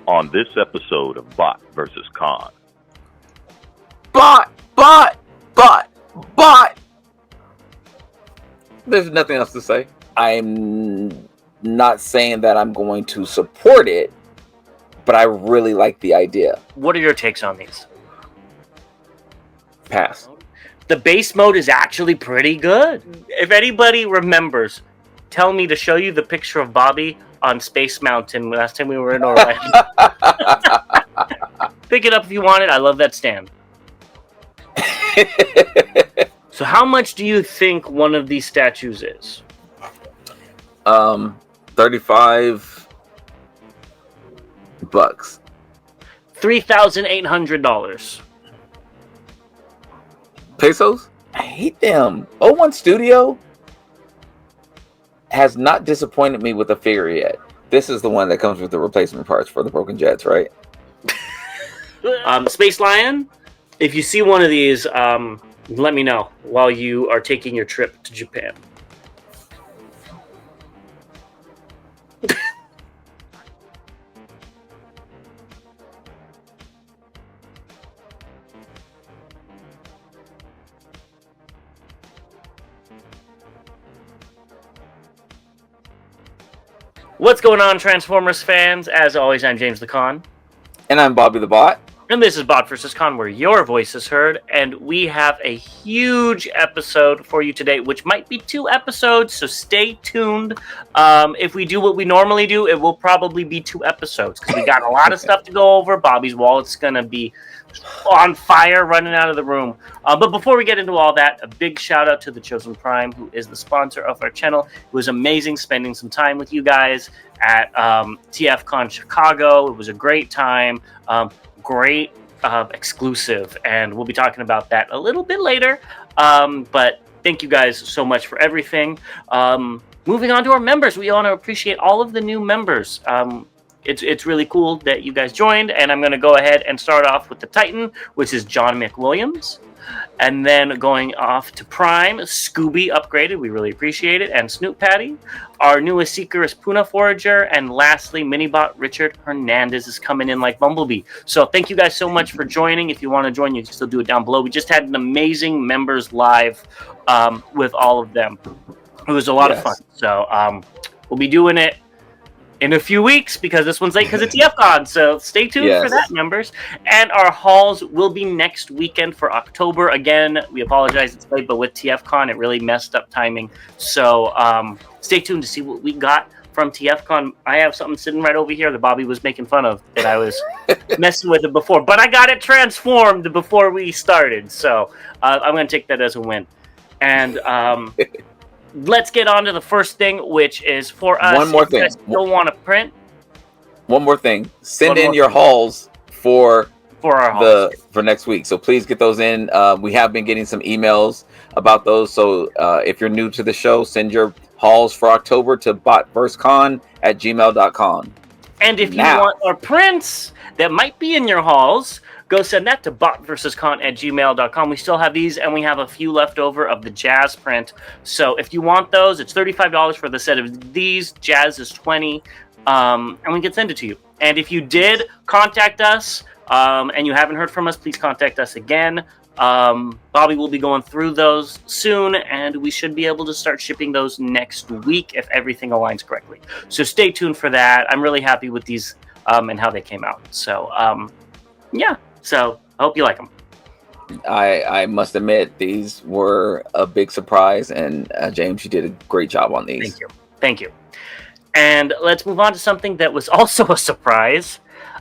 on this episode of Bot versus Con. Bot! There's nothing else to say. I'm not saying that I'm going to support it, but I really like the idea. What are your takes on these? Pass. The base mode is actually pretty good. If anybody remembers, tell me to show you the picture of Bobby on Space Mountain last time we were in Orlando. Pick it up if you want it. I love that stand. So how much do you think one of these statues is? $35. $3,800. Pesos? I hate them. O1 Studio has not disappointed me with a figure yet. This is the one that comes with the replacement parts for the broken jets, right? Space Lion, if you see one of these, let me know while you are taking your trip to Japan. What's going on, Transformers fans? As always, I'm James the Con. And I'm Bobby the Bot. And this is Bot vs. Con, where your voice is heard. And we have a huge episode for you today, which might be 2 episodes, so stay tuned. If we do what we normally do, it will probably be 2 episodes, because we got a lot of stuff to go over. Bobby's wallet's going to be on fire, running out of the room. But before we get into all that, a big shout out to the Chosen Prime, who is the sponsor of our channel. It was amazing spending some time with you guys at TFCon Chicago. It was a great time, great exclusive, and we'll be talking about that a little bit later. But thank you guys so much for everything. Moving on to our members, we want to appreciate all of the new members. It's really cool that you guys joined, and I'm going to go ahead and start off with the Titan, which is John McWilliams. And then going off to Prime, Scooby upgraded. We really appreciate it. And Snoop Patty. Our newest Seeker is Puna Forager. And lastly, Minibot Richard Hernandez is coming in like Bumblebee. So thank you guys so much for joining. If you want to join, you can still do it down below. We just had an amazing members live with all of them. It was a lot of fun. So we'll be doing it in a few weeks, because this one's late because it's TFCon, so stay tuned for that, members. And our hauls will be next weekend for October. Again, we apologize it's late, but with TFCon, it really messed up timing. So stay tuned to see what we got from TFCon. I have something sitting right over here that Bobby was making fun of that I was messing with it before, but I got it transformed before we started. So I'm going to take that as a win. And let's get on to the first thing, which is for us. One more thing. You still want to print? One more thing. Send in your hauls for our hauls for next week. So please get those in. We have been getting some emails about those. So if you're new to the show, send your hauls for October to botverscon@gmail.com. And if you want our prints that might be in your hauls, go send that to botverscon@gmail.com. We still have these, and we have a few left over of the Jazz print. So if you want those, it's $35 for the set of these. Jazz is $20, and we can send it to you. And if you did contact us, and you haven't heard from us, please contact us again. Bobby will be going through those soon, and we should be able to start shipping those next week if everything aligns correctly. So stay tuned for that. I'm really happy with these and how they came out. So, yeah. So I hope you like them. I must admit, these were a big surprise, and James, you did a great job on these. Thank you. And let's move on to something that was also a surprise.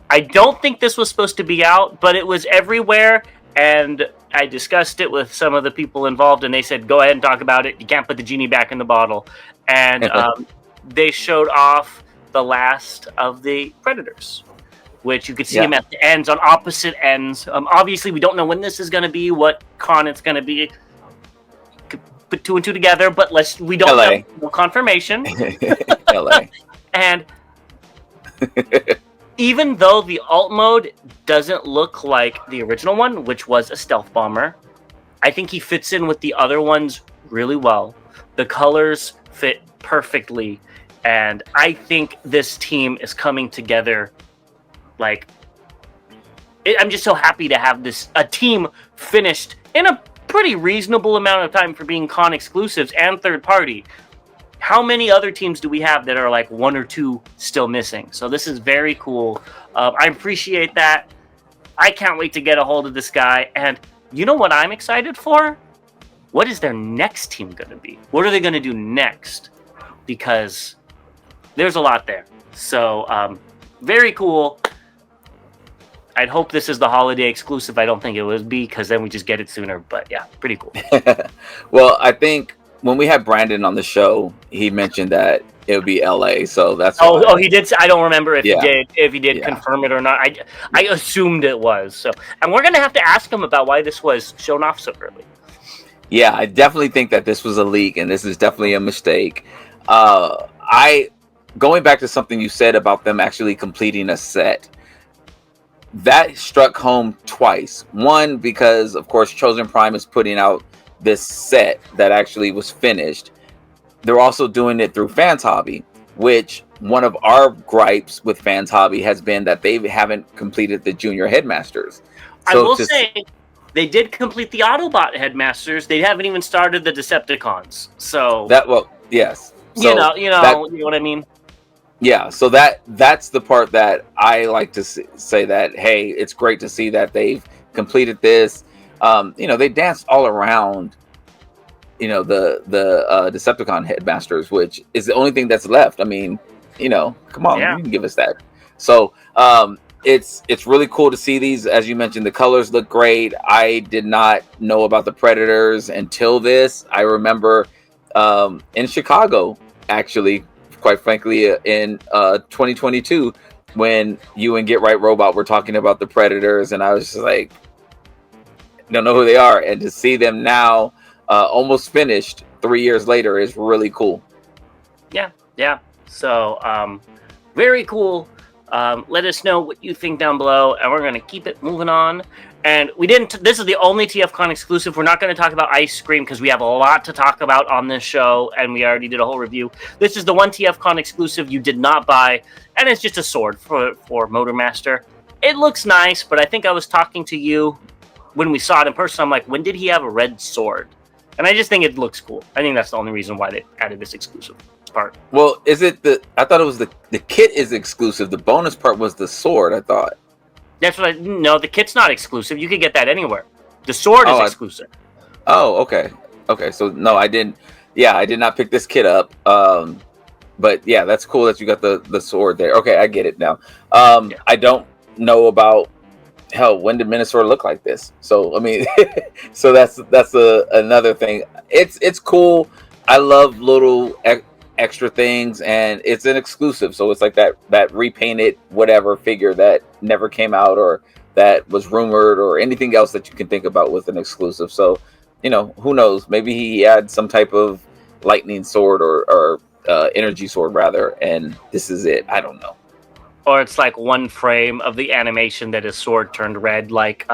I don't think this was supposed to be out, but it was everywhere, and I discussed it with some of the people involved, and they said, go ahead and talk about it. You can't put the genie back in the bottle. And they showed off the last of the Predators, which you could see them at the ends, on opposite ends. Obviously, we don't know when this is going to be, what con it's going to be. Could put 2 and 2 together, but we don't know. No confirmation. LA. And even though the alt mode doesn't look like the original one, which was a stealth bomber, I think he fits in with the other ones really well. The colors fit perfectly, and I think this team is coming together Like, I'm just so happy to have a team finished in a pretty reasonable amount of time for being con exclusives and third party. How many other teams do we have that are like 1 or 2 still missing? So this is very cool. I appreciate that. I can't wait to get a hold of this guy. And you know what I'm excited for? What is their next team going to be? What are they going to do next? Because there's a lot there. So very cool. I'd hope this is the holiday exclusive. I don't think it would be, because then we just get it sooner. But yeah, pretty cool. Well, I think when we had Brandon on the show, he mentioned that it would be LA. So that's he did. I don't remember if he did confirm it or not. I assumed it was. So, and we're gonna have to ask him about why this was shown off so early. Yeah, I definitely think that this was a leak, and this is definitely a mistake. Going back to something you said about them actually completing a set. That struck home twice. One, because of course Chosen Prime is putting out this set that actually was finished. They're also doing it through Fans Hobby, which one of our gripes with Fans Hobby has been that they haven't completed the Junior Headmasters. So I will say they did complete the Autobot Headmasters. They haven't even started the Decepticons. So yes. So you know what I mean. Yeah, so that's the part that I like to say that, hey, it's great to see that they've completed this. They danced all around, the Decepticon Headmasters, which is the only thing that's left. I mean, come on, you can give us that. So it's really cool to see these. As you mentioned, the colors look great. I did not know about the Predators until this. I remember in Chicago, actually, quite frankly, in 2022, when you and Get Right Robot were talking about the Predators, and I was just like, don't know who they are, and to see them now almost finished 3 years later is really cool. Yeah. So very cool. Let us know what you think down below, and we're going to keep it moving on. And this is the only TFCon exclusive. We're not going to talk about Ice Cream because we have a lot to talk about on this show, and we already did a whole review. This is the one TFCon exclusive you did not buy, and it's just a sword for Motormaster. It looks nice, but I think I was talking to you when we saw it in person. I'm like, when did he have a red sword? And I just think it looks cool. I think that's the only reason why they added this exclusive part. Well, I thought it was the kit is exclusive. The bonus part was the sword, I thought. That's what no, the kit's not exclusive. You can get that anywhere. The sword is exclusive. Okay. So no, I didn't. Yeah, I did not pick this kit up. But yeah, that's cool that you got the sword there. Okay, I get it now. I don't know about when did Minosaur look like this? So I mean, so that's another thing. It's cool. I love little extra things, and it's an exclusive, so it's like that repainted whatever figure that never came out or that was rumored or anything else that you can think about with an exclusive. So who knows, maybe he had some type of lightning sword or energy sword rather, and this is it. I don't know. Or it's like one frame of the animation that his sword turned red, like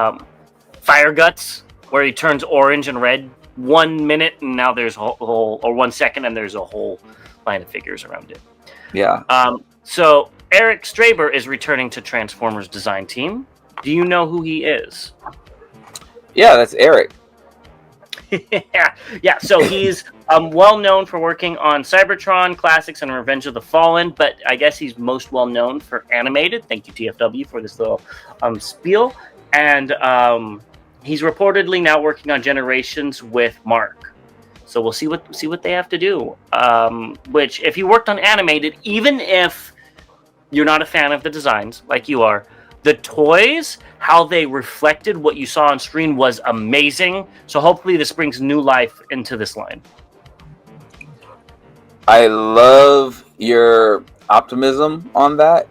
Fire Guts, where he turns orange and red 1 minute, and now there's a whole, or 1 second, and there's a whole line of figures around it. Yeah. So Eric Straber is returning to Transformers design team. Do you know who he is? Yeah, that's Eric. yeah. So he's well known for working on Cybertron Classics and Revenge of the Fallen, but I guess he's most well known for animated. Thank you, TFW, for this little spiel. And he's reportedly now working on Generations with Mark. So we'll see what they have to do. Which, if you worked on animated, even if you're not a fan of the designs like you are, the toys, how they reflected what you saw on screen was amazing. So hopefully this brings new life into this line. I love your optimism on that.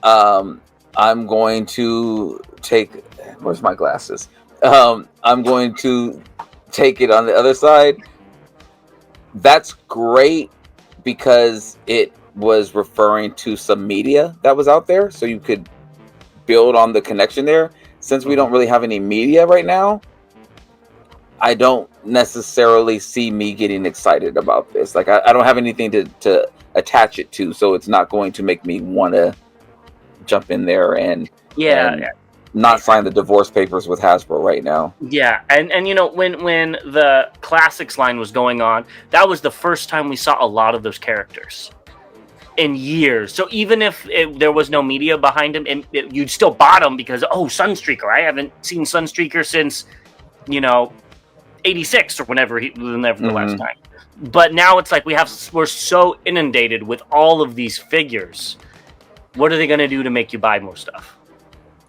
I'm going to take... Where's my glasses? I'm going to take it on the other side. That's great because it was referring to some media that was out there, so you could build on the connection there. Since we don't really have any media right now, I don't necessarily see me getting excited about this. Like I don't have anything to attach it to, so it's not going to make me want to jump in there and yeah. not sign the divorce papers with Hasbro right now. Yeah, and you know, when the Classics line was going on, that was the first time we saw a lot of those characters in years. So even if there was no media behind him, you'd still bought him because, oh, Sunstreaker. I haven't seen Sunstreaker since, you know, 86 or whenever the last time. But now it's like we're so inundated with all of these figures. What are they going to do to make you buy more stuff?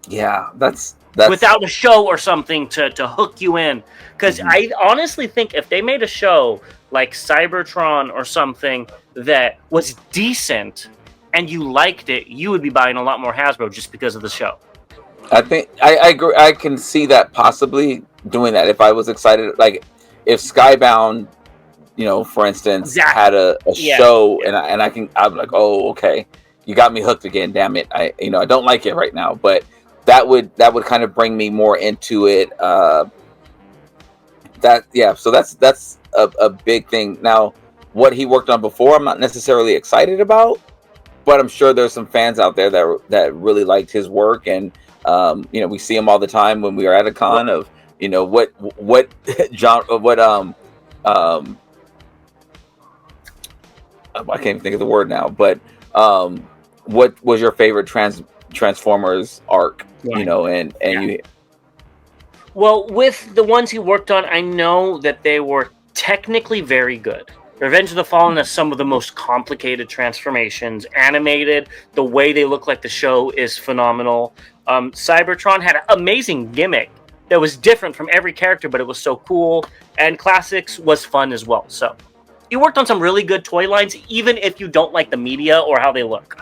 Yeah, that's without a show or something to hook you in. Because I honestly think if they made a show like Cybertron or something that was decent and you liked it, you would be buying a lot more Hasbro just because of the show. I think I agree. I can see that possibly doing that if I was excited. Like if Skybound, you know, for instance, had a show and I'm like, oh, okay, you got me hooked again. Damn it, I don't like it right now, but that would kind of bring me more into it. So that's a big thing. Now, what he worked on before, I'm not necessarily excited about, but I'm sure there's some fans out there that really liked his work, and we see him all the time when we are at a con of what I can't even think of the word now, but what was your favorite Transformers arc? Well, with the ones he worked on, I know that they were technically very good. Revenge of the Fallen has some of the most complicated transformations, animated. The way they look like the show is phenomenal. Cybertron had an amazing gimmick that was different from every character, but it was so cool. And Classics was fun as well. So he worked on some really good toy lines, even if you don't like the media or how they look,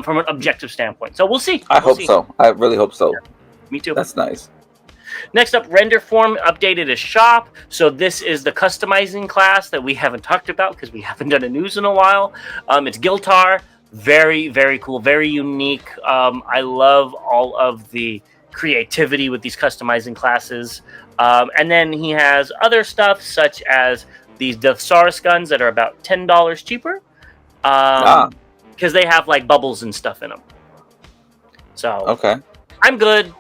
from an objective standpoint. So we'll see. I hope so. I really hope so. Yeah. Me too. That's nice. Next up, Render Form updated his shop. So this is the customizing class that we haven't talked about because we haven't done a news in a while. It's Giltar. Very, very cool. Very unique. I love all of the creativity with these customizing classes. And then he has other stuff such as these Deathsaurus guns that are about $10 cheaper. Because they have like bubbles and stuff in them. So okay, I'm good.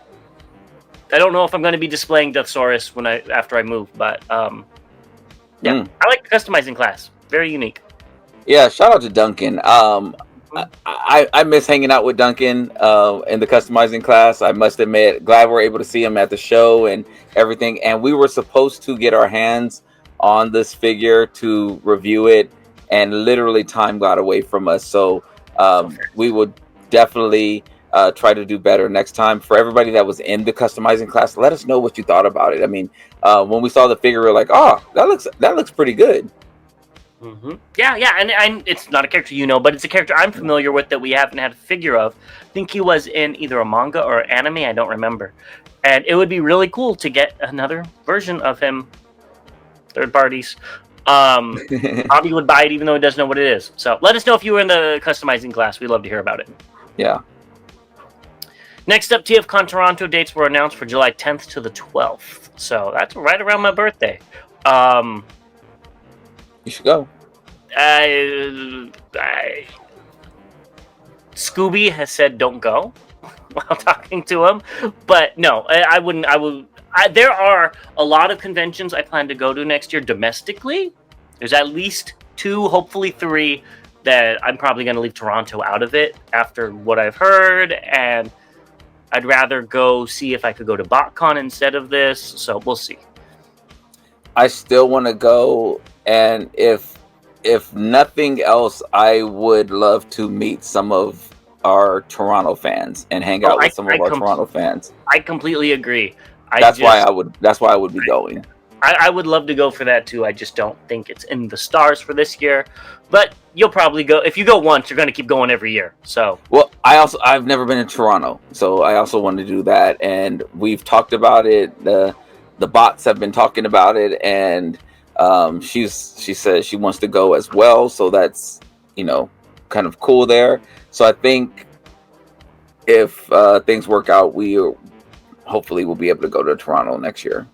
I don't know if I'm going to be displaying Deathsaurus after I move, but I like the customizing class. Very unique. Yeah, shout out to Duncan. I miss hanging out with Duncan in the customizing class. I must admit, glad we're able to see him at the show and everything. And we were supposed to get our hands on this figure to review it, and literally time got away from us. So we would definitely try to do better next time. For everybody that was in the customizing class, let us know what you thought about it. I mean, when we saw the figure, we were like, oh, that looks pretty good. Mm-hmm. Yeah, and it's not a character but it's a character I'm familiar with that we haven't had a figure of. I think he was in either a manga or anime, I don't remember. And it would be really cool to get another version of him, third parties. Bobby would buy it even though he doesn't know what it is. So let us know if you were in the customizing class. We'd love to hear about it. Yeah. Next up, TFCon Toronto dates were announced for July 10th to the 12th. So that's right around my birthday. You should go. Scooby has said don't go while talking to him. But no, I wouldn't. There are a lot of conventions I plan to go to next year domestically. There's at least 2, hopefully 3, that I'm probably going to leave Toronto out of it after what I've heard. And I'd rather go see if I could go to BotCon instead of this. So we'll see. I still want to go, and if nothing else, I would love to meet some of our Toronto fans and hang out with some of our Toronto fans. I completely agree. That's why I would be going. I would love to go for that too. I just don't think it's in the stars for this year. But you'll probably go. If you go once, you're going to keep going every year. So well, I've never been in Toronto, so I also want to do that. And we've talked about it. The bots have been talking about it, and she says she wants to go as well. So that's kind of cool there. So I think if things work out, hopefully we'll be able to go to Toronto next year.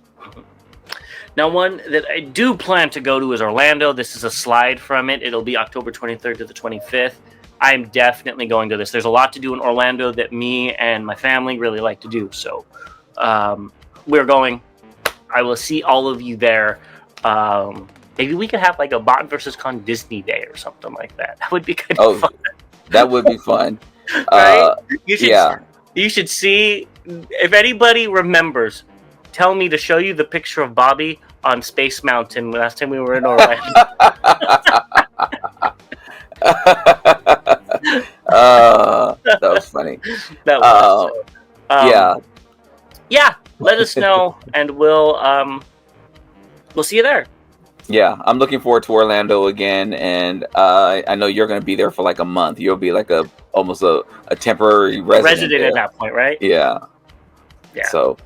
Now, one that I do plan to go to is Orlando. This is a slide from it. It'll be October 23rd to the 25th. I'm definitely going to this. There's a lot to do in Orlando that me and my family really like to do. So we're going. I will see all of you there. Maybe we could have like a Bot versus Con Disney Day or something like that. That would be kind of fun. That would be fun. Right? You should see, if anybody remembers, tell me to show you the picture of Bobby on Space Mountain last time we were in Orlando. That was funny. That was yeah. Let us know, and we'll see you there. Yeah, I'm looking forward to Orlando again, and I know you're going to be there for like a month. You'll be like almost a temporary resident at that point, right? Yeah. So,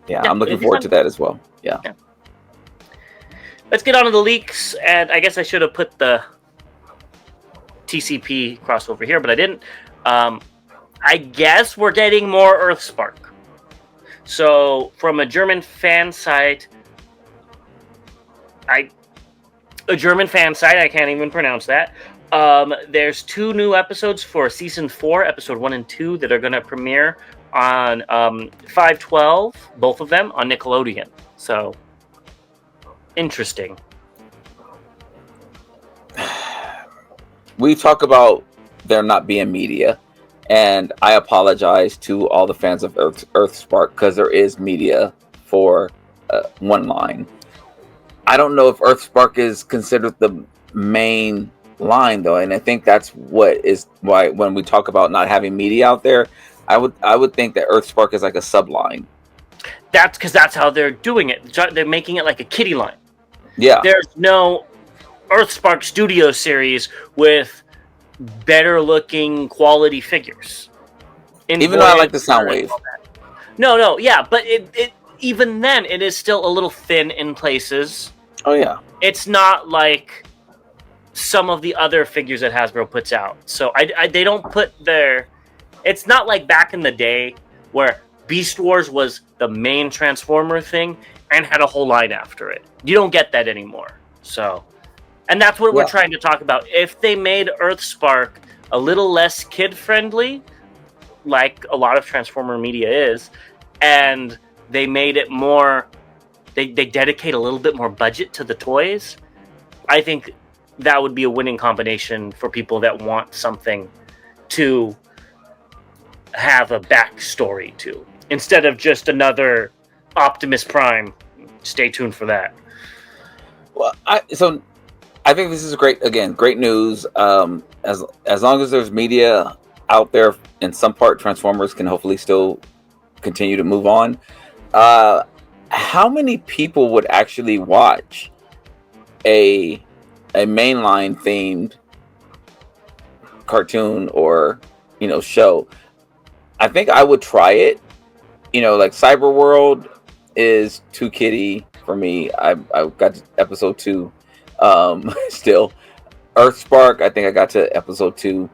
I'm looking forward to that as well. Yeah. Let's get on to the leaks, and I guess I should have put the TCP crossover here, but I didn't. I guess we're getting more Earthspark. So, from a German fan site, I can't even pronounce that. There's 2 new episodes for season 4, episode 1 and 2, that are going to premiere on 5/12, both of them on Nickelodeon. So, interesting. We talk about there not being media, and I apologize to all the fans of Earthspark because there is media for one line. I don't know if Earthspark is considered the main line though, and I think that's why when we talk about not having media out there, I would think that Earthspark is like a subline. That's because that's how they're doing it. They're making it like a kiddie line. Yeah. There's no Earthspark Studio series with better looking quality figures. Even though I like the Soundwave. No, yeah, but it even then it is still a little thin in places. Oh yeah. It's not like some of the other figures that Hasbro puts out. So they don't put their. It's not like back in the day where Beast Wars was the main Transformer thing and had a whole line after it. You don't get that anymore. So. And that's what we're trying to talk about. If they made Earthspark a little less kid-friendly, like a lot of Transformer media is, and they made it more... They dedicate a little bit more budget to the toys, I think that would be a winning combination for people that want something to have a backstory to, instead of just another Optimus Prime. Stay tuned for that. Well, I think this is great news. As long as there's media out there in some part, Transformers can hopefully still continue to move on. How many people would actually watch a mainline themed cartoon or show? I think I would try it. Like Cyberworld is too kiddie for me. I've got episode 2. Still, Earthspark, I think I got to episode 2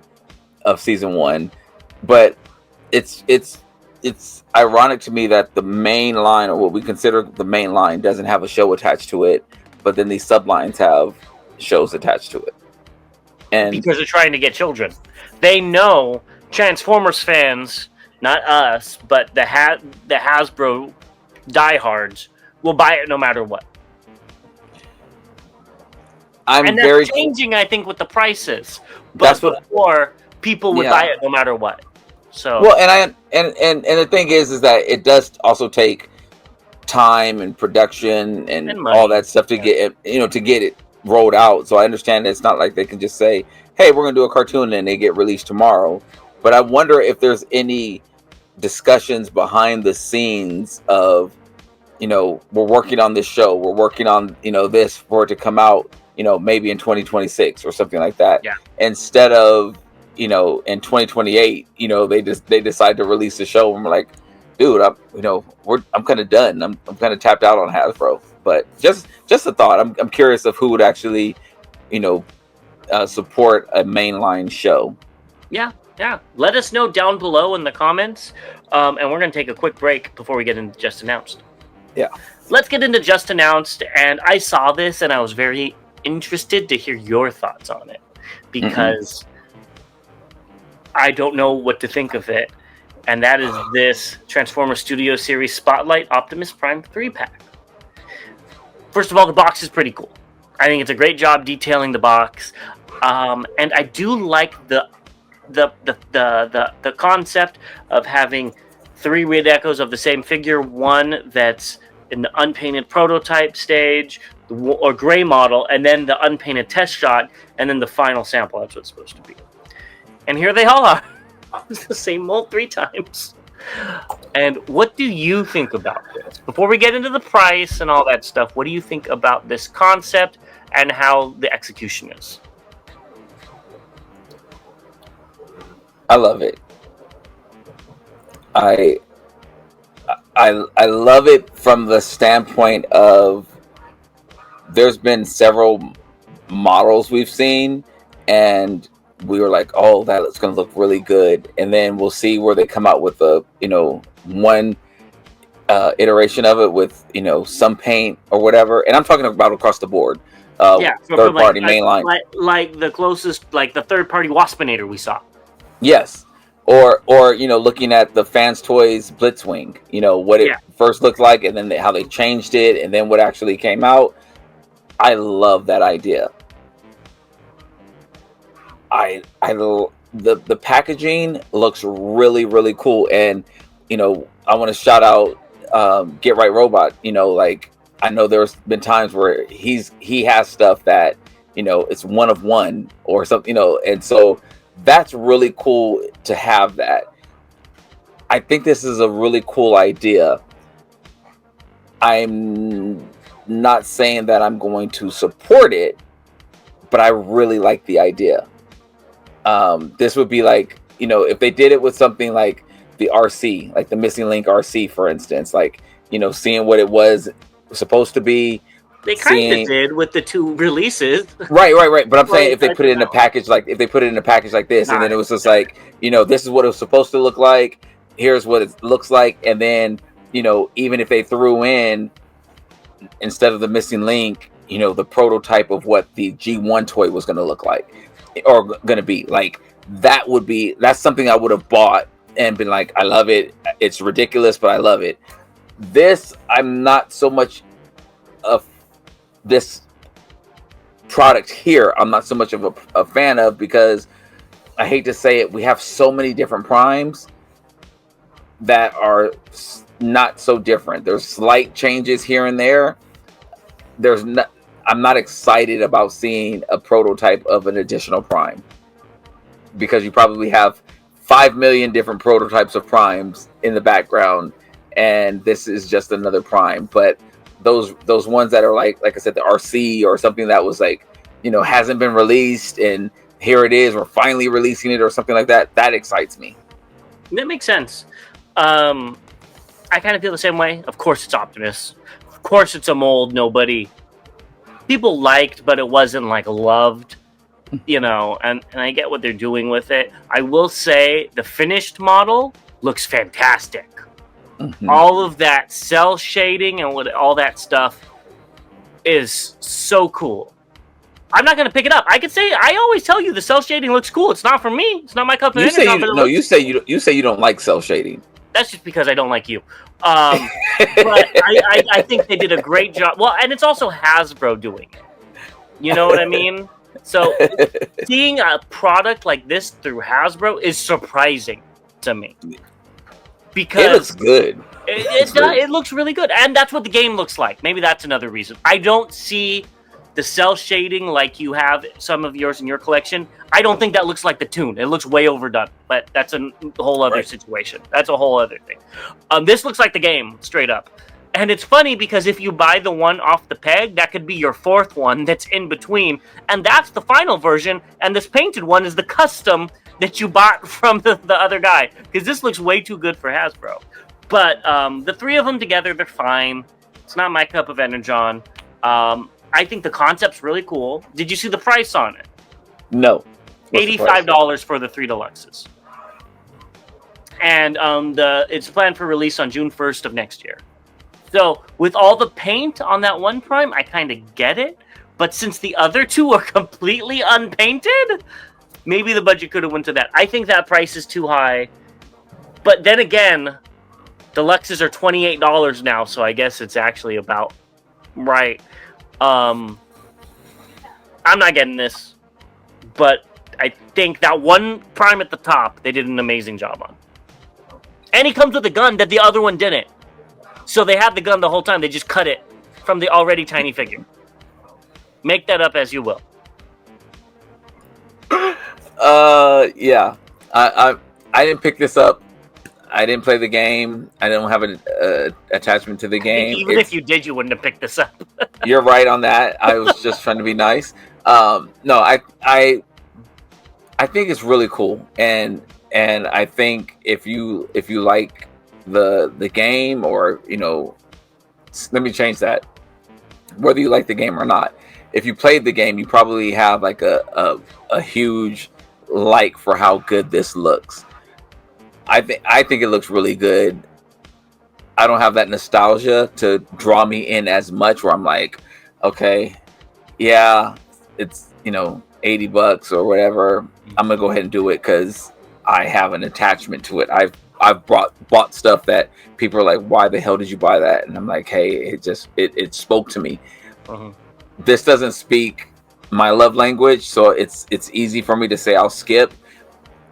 of season 1, but it's ironic to me that the main line, or what we consider the main line, doesn't have a show attached to it, but then these sublines have shows attached to it. And because they're trying to get children, they know Transformers fans, not us, but the Hasbro diehards will buy it no matter what. And that's changing, I think, with the prices. But before, people would buy it no matter what. So and the thing is that it does also take time and production and all that stuff to get it rolled out. So I understand it's not like they can just say, "Hey, we're going to do a cartoon," and they get released tomorrow. But I wonder if there's any discussions behind the scenes of, we're working on this show, we're working on this for it to come out. Maybe in 2026 or something like that. Yeah. Instead of, in 2028, they decide to release the show, and we're like, dude, I'm kind of done. I'm kind of tapped out on Hasbro. But just a thought. I'm curious of who would actually, support a mainline show. Yeah. Let us know down below in the comments. And we're going to take a quick break before we get into Just Announced. Yeah. Let's get into Just Announced. And I saw this and I was very interested to hear your thoughts on it, because I don't know what to think of it. And that is this Transformer Studio Series Spotlight Optimus Prime 3-pack. First of all, the box is pretty cool. I think it's a great job detailing the box. And I do like the concept of having 3 red echoes of the same figure, one that's in the unpainted prototype stage or gray model, and then the unpainted test shot, and then the final sample. That's what it's supposed to be. And here they all are. It's the same mold 3 times. And what do you think about this? Before we get into the price and all that stuff, what do you think about this concept and how the execution is? I love it. I love it from the standpoint of there's been several models we've seen, and we were like, oh, that's going to look really good. And then we'll see where they come out with one iteration of it with, some paint or whatever. And I'm talking about across the board. Third party mainline. Like the closest, like the third party Waspinator we saw. Yes. Or looking at the Fans Toys Blitzwing, what it first looked like, and then how they changed it, and then what actually came out. I love that idea. The packaging looks really, really cool, and I want to shout out Get Right Robot. I know there's been times where he has stuff that it's one of one or something, and so that's really cool to have that. I think this is a really cool idea. I'm not saying that I'm going to support it, but I really like the idea. This would be like, if they did it with something like the RC, like the Missing Link RC, for instance, seeing what it was supposed to be. They kind of did with the 2 releases. Right. But I'm saying if they put it in a package like this, and then it was just like, this is what it was supposed to look like. Here's what it looks like. And then, even if they threw in, instead of the Missing Link, the prototype of what the G1 toy was going to look like or going to be like, that's something I would have bought and been like, I love it. It's ridiculous, but I love it. This, I'm not so much of this product here. I'm not so much of a fan of, because I hate to say it, we have so many different primes that are not so different. There's slight changes here and there. I'm not excited about seeing a prototype of an additional prime, because you probably have 5 million different prototypes of primes in the background, and this is just another prime. But those ones that are like I said, the RC or something that was hasn't been released, and here it is, we're finally releasing it or something like that. That excites me. That makes sense. I kind of feel the same way. Of course it's Optimus. Of course it's a mold people liked, but it wasn't loved, and I get what they're doing with it. I will say the finished model looks fantastic. Mm-hmm. All of that cell shading and all that stuff is so cool. I'm not going to pick it up. I always tell you the cell shading looks cool. It's not for me. It's not my cup of tea. You say you don't like cell shading. That's just because I don't like you. But I think they did a great job. Well, and it's also Hasbro doing it. You know what I mean? So seeing a product like this through Hasbro is surprising to me. Because it looks good. It looks really good. And that's what the game looks like. Maybe that's another reason. I don't see the cell shading like you have some of yours in your collection. I don't think that looks like the Toon. It looks way overdone. But that's a whole other situation. That's a whole other thing. This looks like the game, straight up. And it's funny because if you buy the one off the peg, that could be your 4th one that's in between. And that's the final version. And this painted one is the custom that you bought from the other guy. Because this looks way too good for Hasbro. But the 3 of them together, they're fine. It's not my cup of energon. I think the concept's really cool. Did you see the price on it? No. $85 for the 3 deluxes. And it's planned for release on June 1st of next year. So with all the paint on that one prime, I kind of get it. But since the other 2 are completely unpainted, Maybe the budget could have went to that. I think that price is too high. But then again, deluxes are $28 now, so I guess it's actually about right. I'm not getting this, but I think that one Prime at the top, they did an amazing job on. And he comes with a gun that the other one didn't. So they had the gun the whole time. They just cut it from the already tiny figure. Make that up as you will. Yeah. I didn't pick this up. I didn't play the game. I don't have an attachment to the game. Even if you did, you wouldn't have picked this up. You're right on that. I was just trying to be nice. No, I think it's really cool, and I think if you like the game, or let me change that. Whether you like the game or not, if you played the game, you probably have like a huge like for how good this looks. I think it looks really good. I don't have that nostalgia to draw me in as much, where I'm like, okay, yeah, it's $80 or whatever. I'm gonna go ahead and do it because I have an attachment to it. I've bought stuff that people are like, why the hell did you buy that? And I'm like, hey, it spoke to me. Uh-huh. This doesn't speak my love language, so it's easy for me to say I'll skip.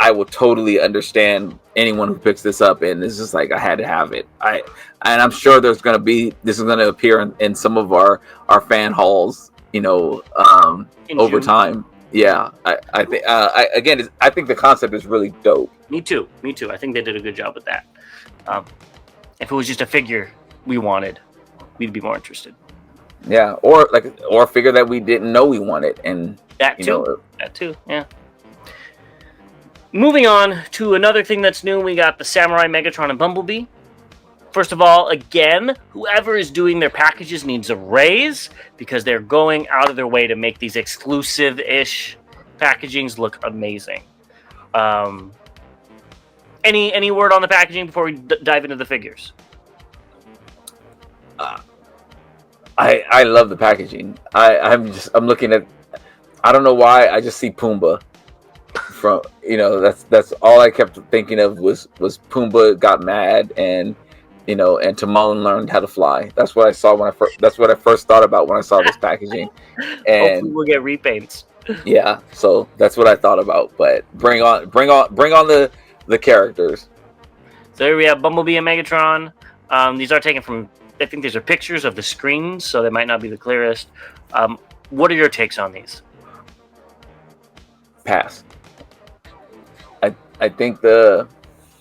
I will totally understand anyone who picks this up, and it's just like I had to have it. And I'm sure this is gonna appear in some of our fan halls, over time. Yeah, I think I think the concept is really dope. Me too. I think they did a good job with that. If it was just a figure we wanted, we'd be more interested. Yeah, or a figure that we didn't know we wanted, and that too. Yeah. Moving on to another thing that's new, we got the Samurai Megatron and Bumblebee. First of all, again, whoever is doing their packages needs a raise, because they're going out of their way to make these exclusive-ish packagings look amazing. Any word on the packaging before we dive into the figures? I love the packaging. I'm looking at. I don't know why. I just see Pumbaa. From that's all I kept thinking of was Pumbaa got mad and Timon learned how to fly. That's what I saw that's what I first thought about when I saw this packaging. And hopefully we'll get repaints. Yeah, so that's what I thought about. But bring on the characters. So here we have Bumblebee and Megatron. These are taken from, I think these are pictures of the screens, so they might not be the clearest. What are your takes on these? Pass. I think the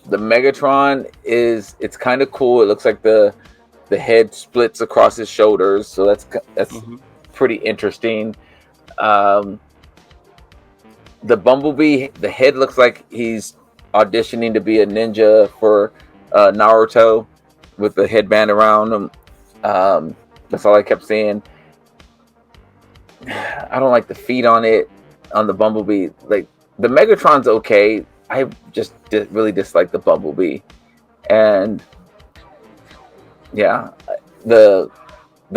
Megatron it's kind of cool. It looks like the head splits across his shoulders, so that's pretty interesting. The Bumblebee, the head looks like he's auditioning to be a ninja for Naruto with the headband around him. That's all I kept seeing. I don't like the feet on the Bumblebee. Like, the Megatron's okay. I just really dislike the Bumblebee, and yeah, the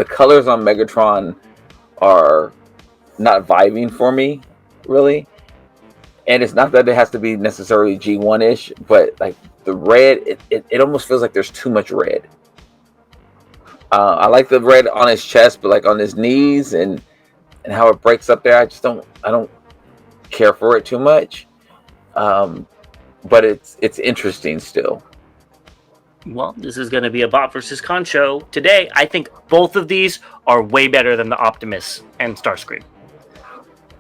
colors on Megatron are not vibing for me, really. And it's not that it has to be necessarily G1-ish, but like the red, it almost feels like there's too much red. I like the red on his chest, but like on his knees and how it breaks up there, I don't care for it too much. But it's interesting still. Well, this is going to be a bot versus con show today. I think both of these are way better than the Optimus and Starscream.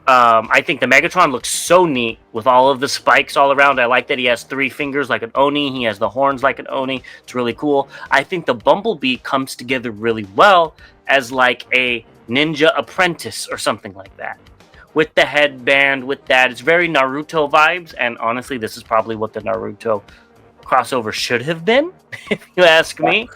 I think the Megatron looks so neat with all of the spikes all around. I like that he has 3 fingers like an Oni. He has the horns like an Oni. It's really cool. I think the Bumblebee comes together really well as like a ninja apprentice or something like that. With the headband, with that. It's very Naruto vibes, and honestly, this is probably what the Naruto crossover should have been, if you ask me.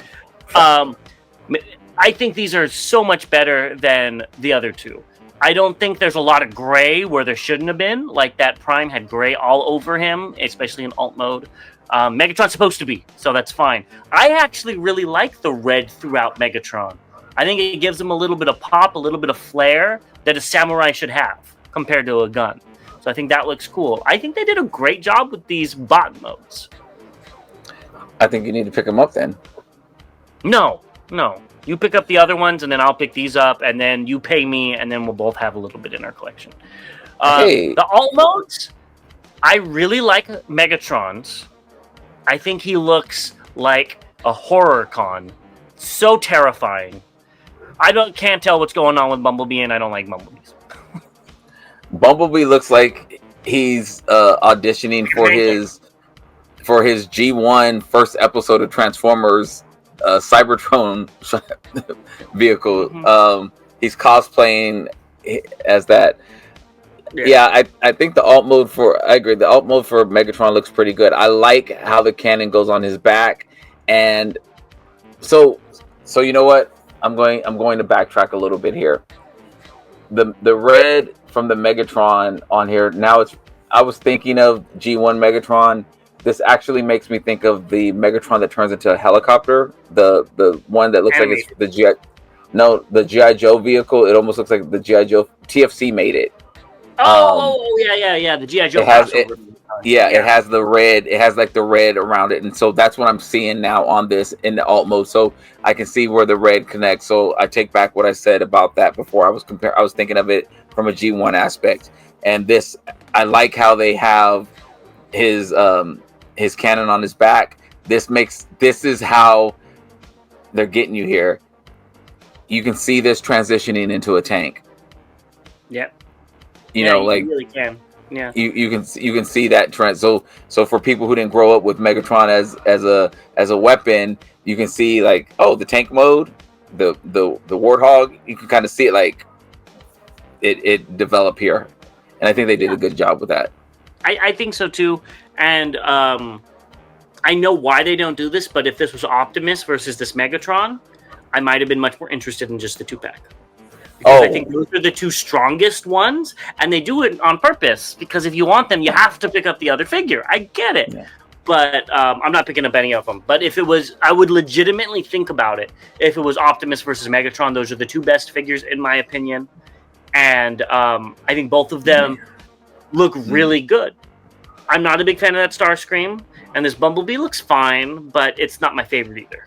I think these are so much better than the other two. I don't think there's a lot of gray where there shouldn't have been. Like, that Prime had gray all over him, especially in alt mode. Megatron's supposed to be, so that's fine. I actually really like the red throughout Megatron. I think it gives him a little bit of pop, a little bit of flair that a samurai should have compared to a gun. So I think that looks cool. I think they did a great job with these bot modes. I think you need to pick them up then. No. You pick up the other ones, and then I'll pick these up, and then you pay me, and then we'll both have a little bit in our collection. The alt modes, I really like Megatron's. I think he looks like a horror con. So terrifying. Can't tell what's going on with Bumblebee, and I don't like Bumblebees. Bumblebee looks like he's auditioning for his G1 first episode of Transformers Cybertron vehicle. Mm-hmm. He's cosplaying as that. Yeah, I think the alt mode I agree. The alt mode for Megatron looks pretty good. I like how the cannon goes on his back, and so you know what? I'm going to backtrack a little bit here. The red from the Megatron on here now I was thinking of G1 Megatron. This actually makes me think of the Megatron that turns into a helicopter. The one that looks like it's the G.I. Joe vehicle. It almost looks like the G.I. Joe. TFC made it. Yeah. The G.I. Joe. It has the red. It has like the red around it, and so that's what I'm seeing now on this in the alt mode. So I can see where the red connects. So I take back what I said about that before. I was thinking of it from a G1 aspect, and this I like how they have his cannon on his back. This is how they're getting you here. You can see this transitioning into a tank. Yep. You really can. Yeah. You can see that trend. So for people who didn't grow up with Megatron as a weapon, you can see like, oh, the tank mode, the Warthog. You can kind of see it like it develop here, and I think they did a good job with that. I think so too, and I know why they don't do this. But if this was Optimus versus this Megatron, I might have been much more interested in just the 2-pack. Because I think those are the two strongest ones, and they do it on purpose, because if you want them, you have to pick up the other figure. I get it. Yeah. But I'm not picking up any of them. But if it was, I would legitimately think about it. If it was Optimus versus Megatron, those are the two best figures, in my opinion. And I think both of them look really good. I'm not a big fan of that Starscream, and this Bumblebee looks fine, but it's not my favorite either.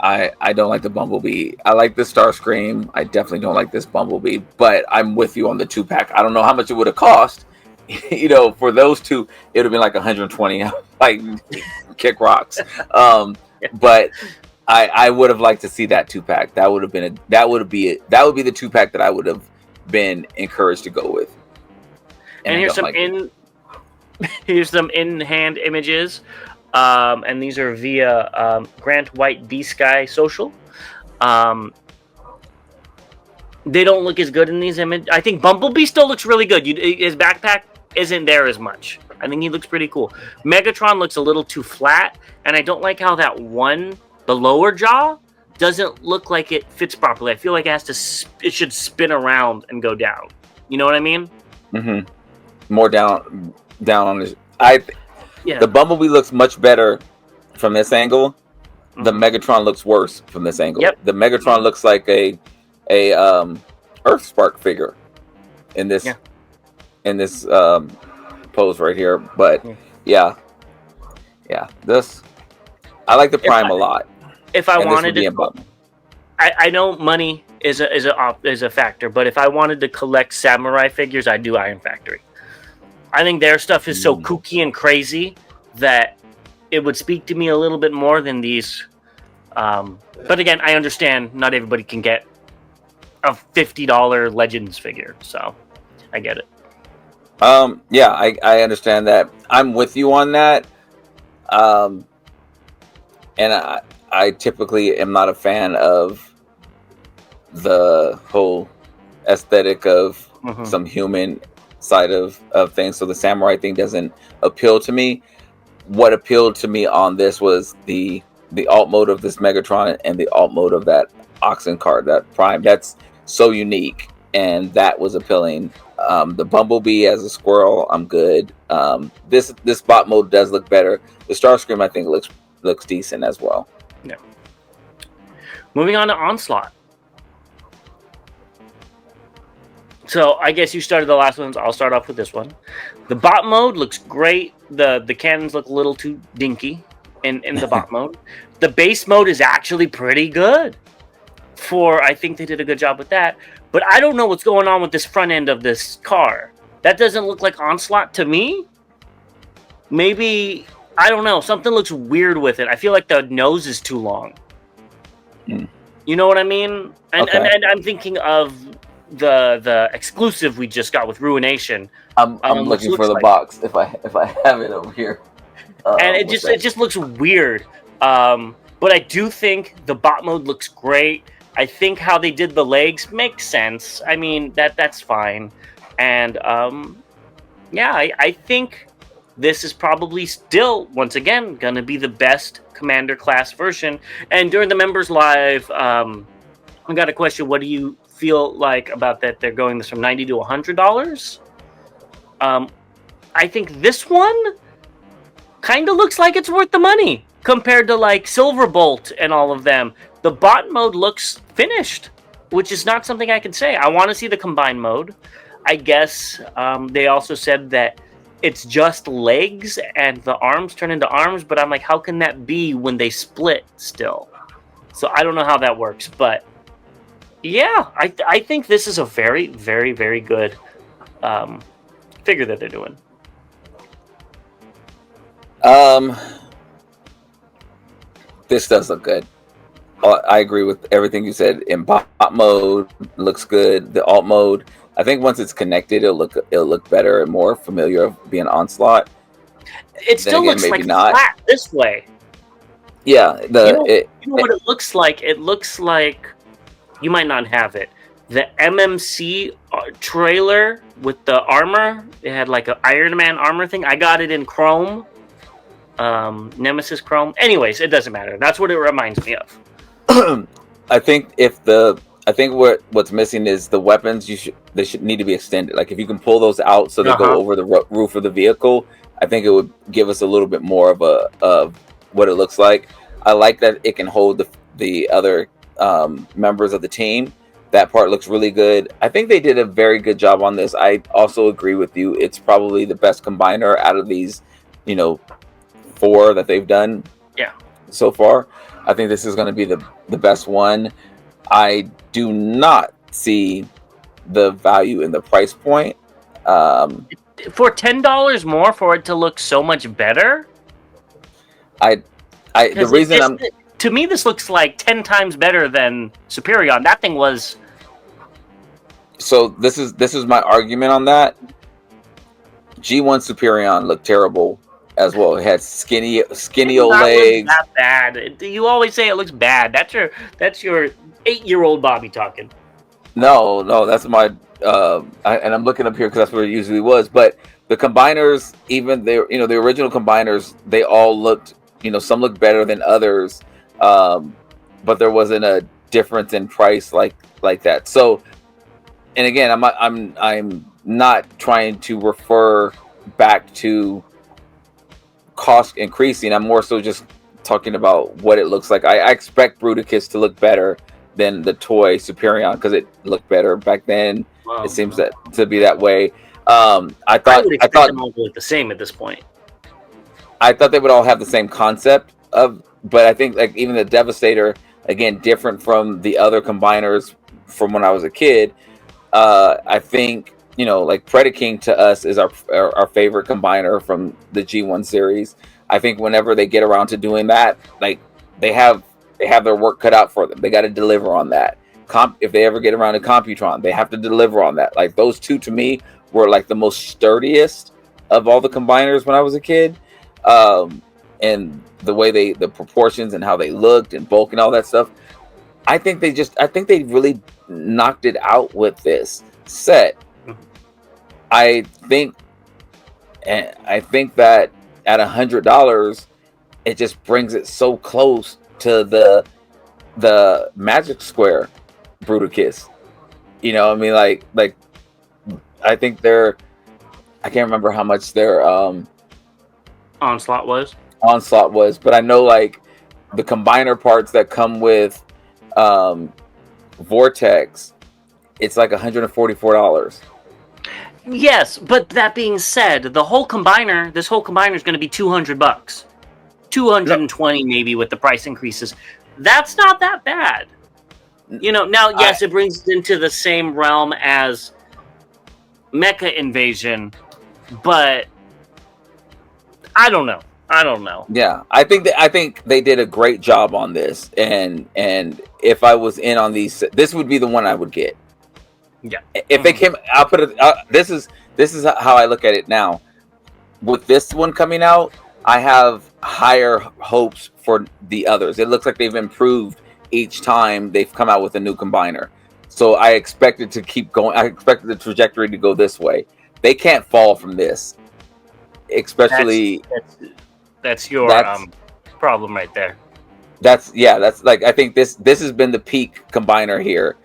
I don't like the Bumblebee. I like the Starscream. I definitely don't like this Bumblebee, but I'm with you on the 2-pack. I don't know how much it would have cost. For those two, it would have been like 120, like kick rocks. But I would have liked to see that 2-pack. That would be the 2-pack that I would have been encouraged to go with. And here's some in-hand images. And these are via Grant White B-Sky Social. They don't look as good in these images. I think Bumblebee still looks really good. His backpack isn't there as much. I think he looks pretty cool. Megatron looks a little too flat, and I don't like how the lower jaw, doesn't look like it fits properly. I feel like it should spin around and go down. You know what I mean? Mm-hmm. More down on his... Yeah. The Bumblebee looks much better from this angle. Mm-hmm. The Megatron looks worse from this angle. Yep. The Megatron looks like a Earthspark figure in this pose right here. But yeah. This I like the Prime a lot. If I wanted to, I know money is a factor, but if I wanted to collect samurai figures, I'd do Iron Factory. I think their stuff is so kooky and crazy that it would speak to me a little bit more than these. But again, I understand not everybody can get a $50 Legends figure, so I get it. Yeah, I understand that. I'm with you on that. And I typically am not a fan of the whole aesthetic of some human side of things, so the samurai thing doesn't appeal to me. What appealed to me on this was the alt mode of this Megatron and the alt mode of that Oxen card, that Prime. That's so unique, and that was appealing. The Bumblebee as a squirrel, I'm good. This bot mode does look better. The Starscream, I think, looks decent as well. Yeah. Moving on to Onslaught. So I guess you started the last ones. I'll start off with this one. The bot mode looks great. The cannons look a little too dinky in the bot mode. The base mode is actually pretty good. I think they did a good job with that. But I don't know what's going on with this front end of this car. That doesn't look like Onslaught to me. Maybe, I don't know. Something looks weird with it. I feel like the nose is too long. You know what I mean? And I'm thinking of the exclusive we just got with Ruination. I'm looking for the box if I have it over here. And it just looks weird. But I do think the bot mode looks great. I think how they did the legs makes sense. I mean, that's fine. And I think this is probably still, once again, going to be the best Commander class version. And during the Members Live, I got a question. What do you feel like about that? They're going this from $90 to $100. I think this one kind of looks like it's worth the money compared to like Silverbolt and all of them. The bot mode looks finished, which is not something I can say. I want to see the combined mode. I guess they also said that it's just legs and the arms turn into arms, but I'm like, how can that be when they split still? So I don't know how that works, but yeah, I think this is a very, very, very good figure that they're doing. This does look good. I agree with everything you said. In bot mode, looks good. The alt mode, I think once it's connected, it'll look better and more familiar of being Onslaught. It still looks like flat this way. Yeah, you know what it looks like? It looks like, you might not have it, the MMC trailer with the armor. It had like an Iron Man armor thing. I got it in Chrome, Nemesis Chrome. Anyways, it doesn't matter. That's what it reminds me of. I think what's missing is the weapons. They should need to be extended. Like if you can pull those out so they go over the roof of the vehicle, I think it would give us a little bit more of what it looks like. I like that it can hold the other members of the team. That part looks really good. I think they did a very good job on this. I also agree with you. It's probably the best combiner out of these, 4 that they've done. Yeah. So far, I think this is going to be the best one. I do not see the value in the price point. For $10 more for it to look so much better. The reason to me, this looks like 10 times better than Superion. That thing was. So this is my argument on that. G1 Superion looked terrible as well. It had skinny old legs. Not bad. You always say it looks bad. That's your 8-year-old Bobby talking. No, that's my. And I'm looking up here because that's what it usually was. But the combiners, even the original combiners, they all looked. Some looked better than others. But there wasn't a difference in price like that. So, and again, I'm not trying to refer back to cost increasing. I'm more so just talking about what it looks like. I expect Bruticus to look better than the toy Superion because it looked better back then. Wow. It seems to be that way. I thought them all to look the same at this point. I thought they would all have the same concept but I think like even the Devastator, again, different from the other combiners from when I was a kid. I think like Predacon to us is our favorite combiner from the G1 series. I think whenever they get around to doing that, like they have their work cut out for them. They got to deliver on that. If they ever get around to Computron, they have to deliver on that. Like those two to me were like the most sturdiest of all the combiners when I was a kid. And the way the proportions and how they looked and bulk and all that stuff, I think they really knocked it out with this set. I think that at $100, it just brings it so close to the Magic Square Bruticus. I mean, like I think I can't remember how much their Onslaught was, but I know like the combiner parts that come with Vortex it's like $144. Yes, but that being said, this whole combiner is going to be $200, 220 maybe with the price increases. That's not that bad. Now, yes, it brings it into the same realm as Mecha Invasion, but I don't know. Yeah, I think they did a great job on this, and if I was in on these, this would be the one I would get. Yeah. If they came, I'll put it. This is how I look at it now. With this one coming out, I have higher hopes for the others. It looks like they've improved each time they've come out with a new combiner. So I expect it to keep going. I expect the trajectory to go this way. They can't fall from this, especially. That's your problem right there. That's like, I think this has been the peak combiner here.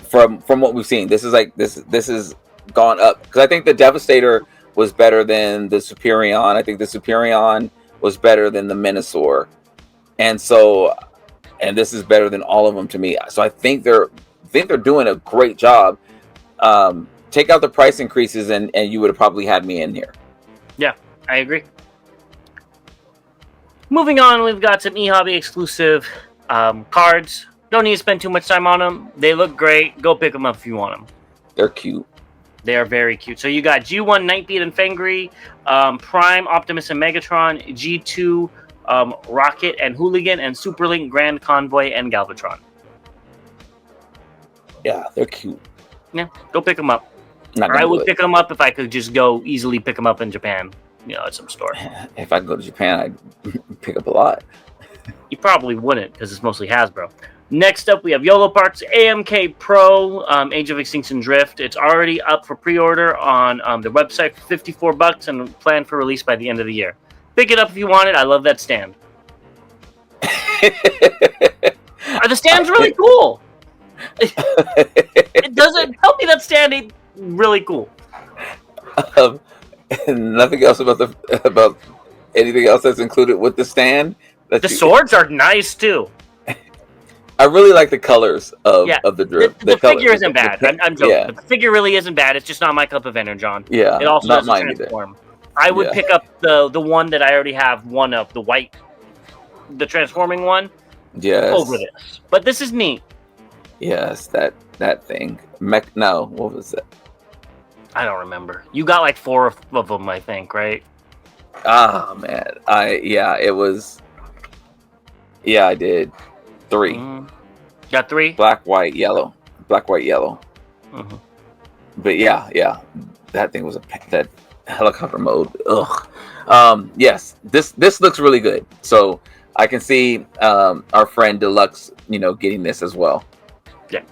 From what we've seen, this is gone up, because I think the Devastator was better than the Superion. I think the Superion was better than the Minosaur, and this is better than all of them to me. So I think they're doing a great job. Take out the price increases, and you would have probably had me in here. Yeah, I agree. Moving on, we've got some eHobby exclusive cards. Don't need to spend too much time on them. They look great. Go pick them up if you want them. They're cute. They are very cute. So you got G1, Nightbeat, and Fengri, Prime, Optimus, and Megatron, G2, Rocket, and Hooligan, and Superlink, Grand Convoy, and Galvatron. Yeah, they're cute. Yeah, go pick them up. I would pick them up if I could just go easily pick them up in Japan, at some store. If I could go to Japan, I'd pick up a lot. You probably wouldn't, because it's mostly Hasbro. Next up, we have Yolopark's AMK Pro Age of Extinction Drift. It's already up for pre-order on the website for $54 and planned for release by the end of the year. Pick it up if you want it. I love that stand. The stand's really cool. It doesn't help me. That stand ain't really cool. Nothing else about anything else that's included with the stand. The swords are nice too. I really like the colors of the drift. The figure isn't bad. I'm joking. Yeah. The figure really isn't bad. It's just not my cup of energon. Yeah, it also doesn't transform. I would pick up the one that I already have one of, the transforming one. Yes. Over this, but this is neat. Yes, that thing. What was that? I don't remember. You got like 4 of them, I think, right? Ah, man. It was. Yeah, I did. 3. Got 3? Black, white, yellow. Mm-hmm. But yeah. That thing was that helicopter mode. Ugh. Yes. This looks really good. So I can see our friend Deluxe, getting this as well. Yeah.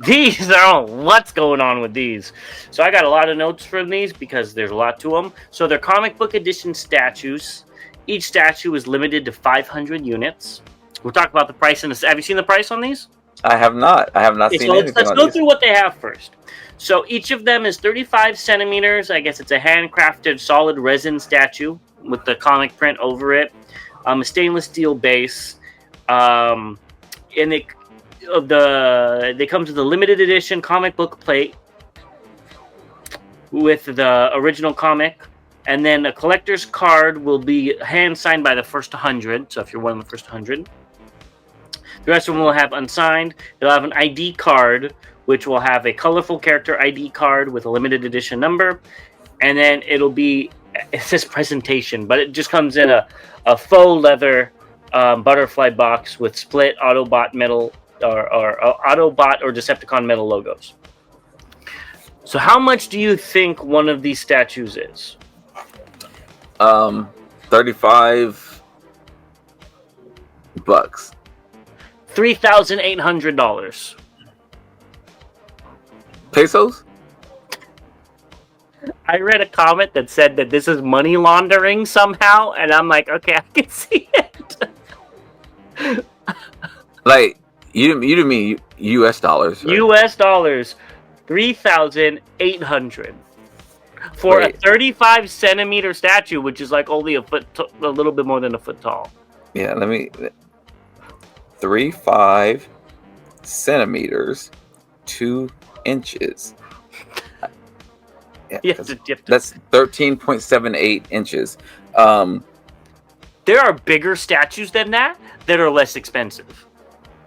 These are what's going on with these. So I got a lot of notes from these because there's a lot to them. So they're comic book edition statues. Each statue is limited to 500 units. We'll talk about the price in this. Have you seen the price on these? I have not. Seen anything. Let's go through what they have first. So each of them is 35 centimeters. I guess it's a handcrafted solid resin statue with the comic print over it. A stainless steel base. And they come to the limited edition comic book plate with the original comic. And then a collector's card will be hand signed by the first 100. So if you're one of the first 100. The rest of them will have unsigned. It'll have an ID card, which will have a colorful character ID card with a limited edition number. And then it says presentation, but it just comes in a faux leather butterfly box with split Autobot metal or Autobot or Decepticon metal logos. So how much do you think one of these statues is? $35. $3,800. Pesos? I read a comment that said that this is money laundering somehow, and I'm like, okay, I can see it. Like, you didn't mean U.S. dollars, right? U.S. dollars, 3,800 for a 35 centimeter statue, which is like only a little bit more than a foot tall. Yeah, let me. 35 centimeters, 2 inches. Yeah, that's 13.78 inches. There are bigger statues than that are less expensive.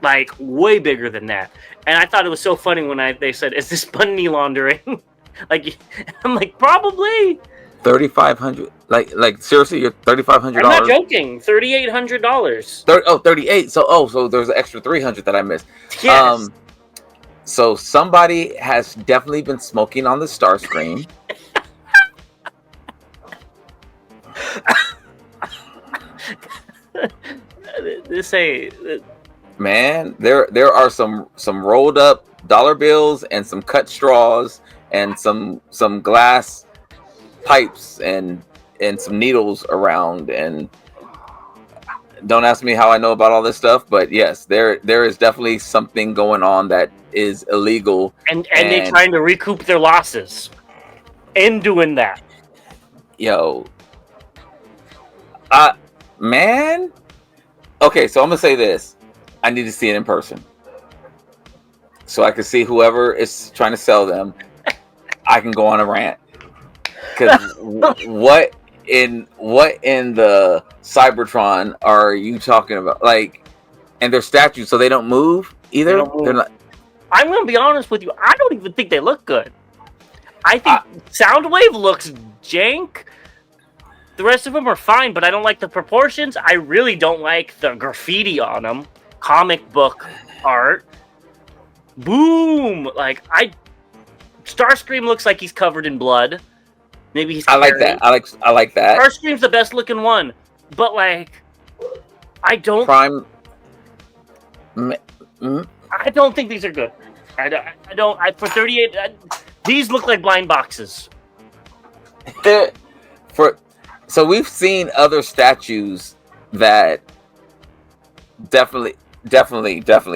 Like, way bigger than that. And I thought it was so funny when they said, is this money laundering? Like, I'm like, probably. $3,500. Like seriously, you're $3,500. I'm not joking. $3,800. 38. So there's an extra 300 that I missed. Yes. So somebody has definitely been smoking on the Starscream. Man, there are some rolled up dollar bills and some cut straws and some glass pipes and some needles around, and don't ask me how I know about all this stuff, but yes, there is definitely something going on that is illegal, and they're trying to recoup their losses in doing that. Yo, man. Okay, so I'm gonna say this: I need to see it in person, so I can see whoever is trying to sell them. I can go on a rant, because what in the Cybertron are you talking about? Like, and they're statues, so they don't move either. They don't move. They're not. I'm gonna be honest with you. I don't even think they look good. I think Soundwave looks jank. The rest of them are fine, but I don't like the proportions. I really don't like the graffiti on them. Comic book art. Boom! Like, Starscream looks like he's covered in blood. Maybe he's. I like that. I like that. Starscream's the best looking one, but like, I don't. Prime. I don't think these are good. I don't. For 38, these look like blind boxes. So we've seen other statues that definitely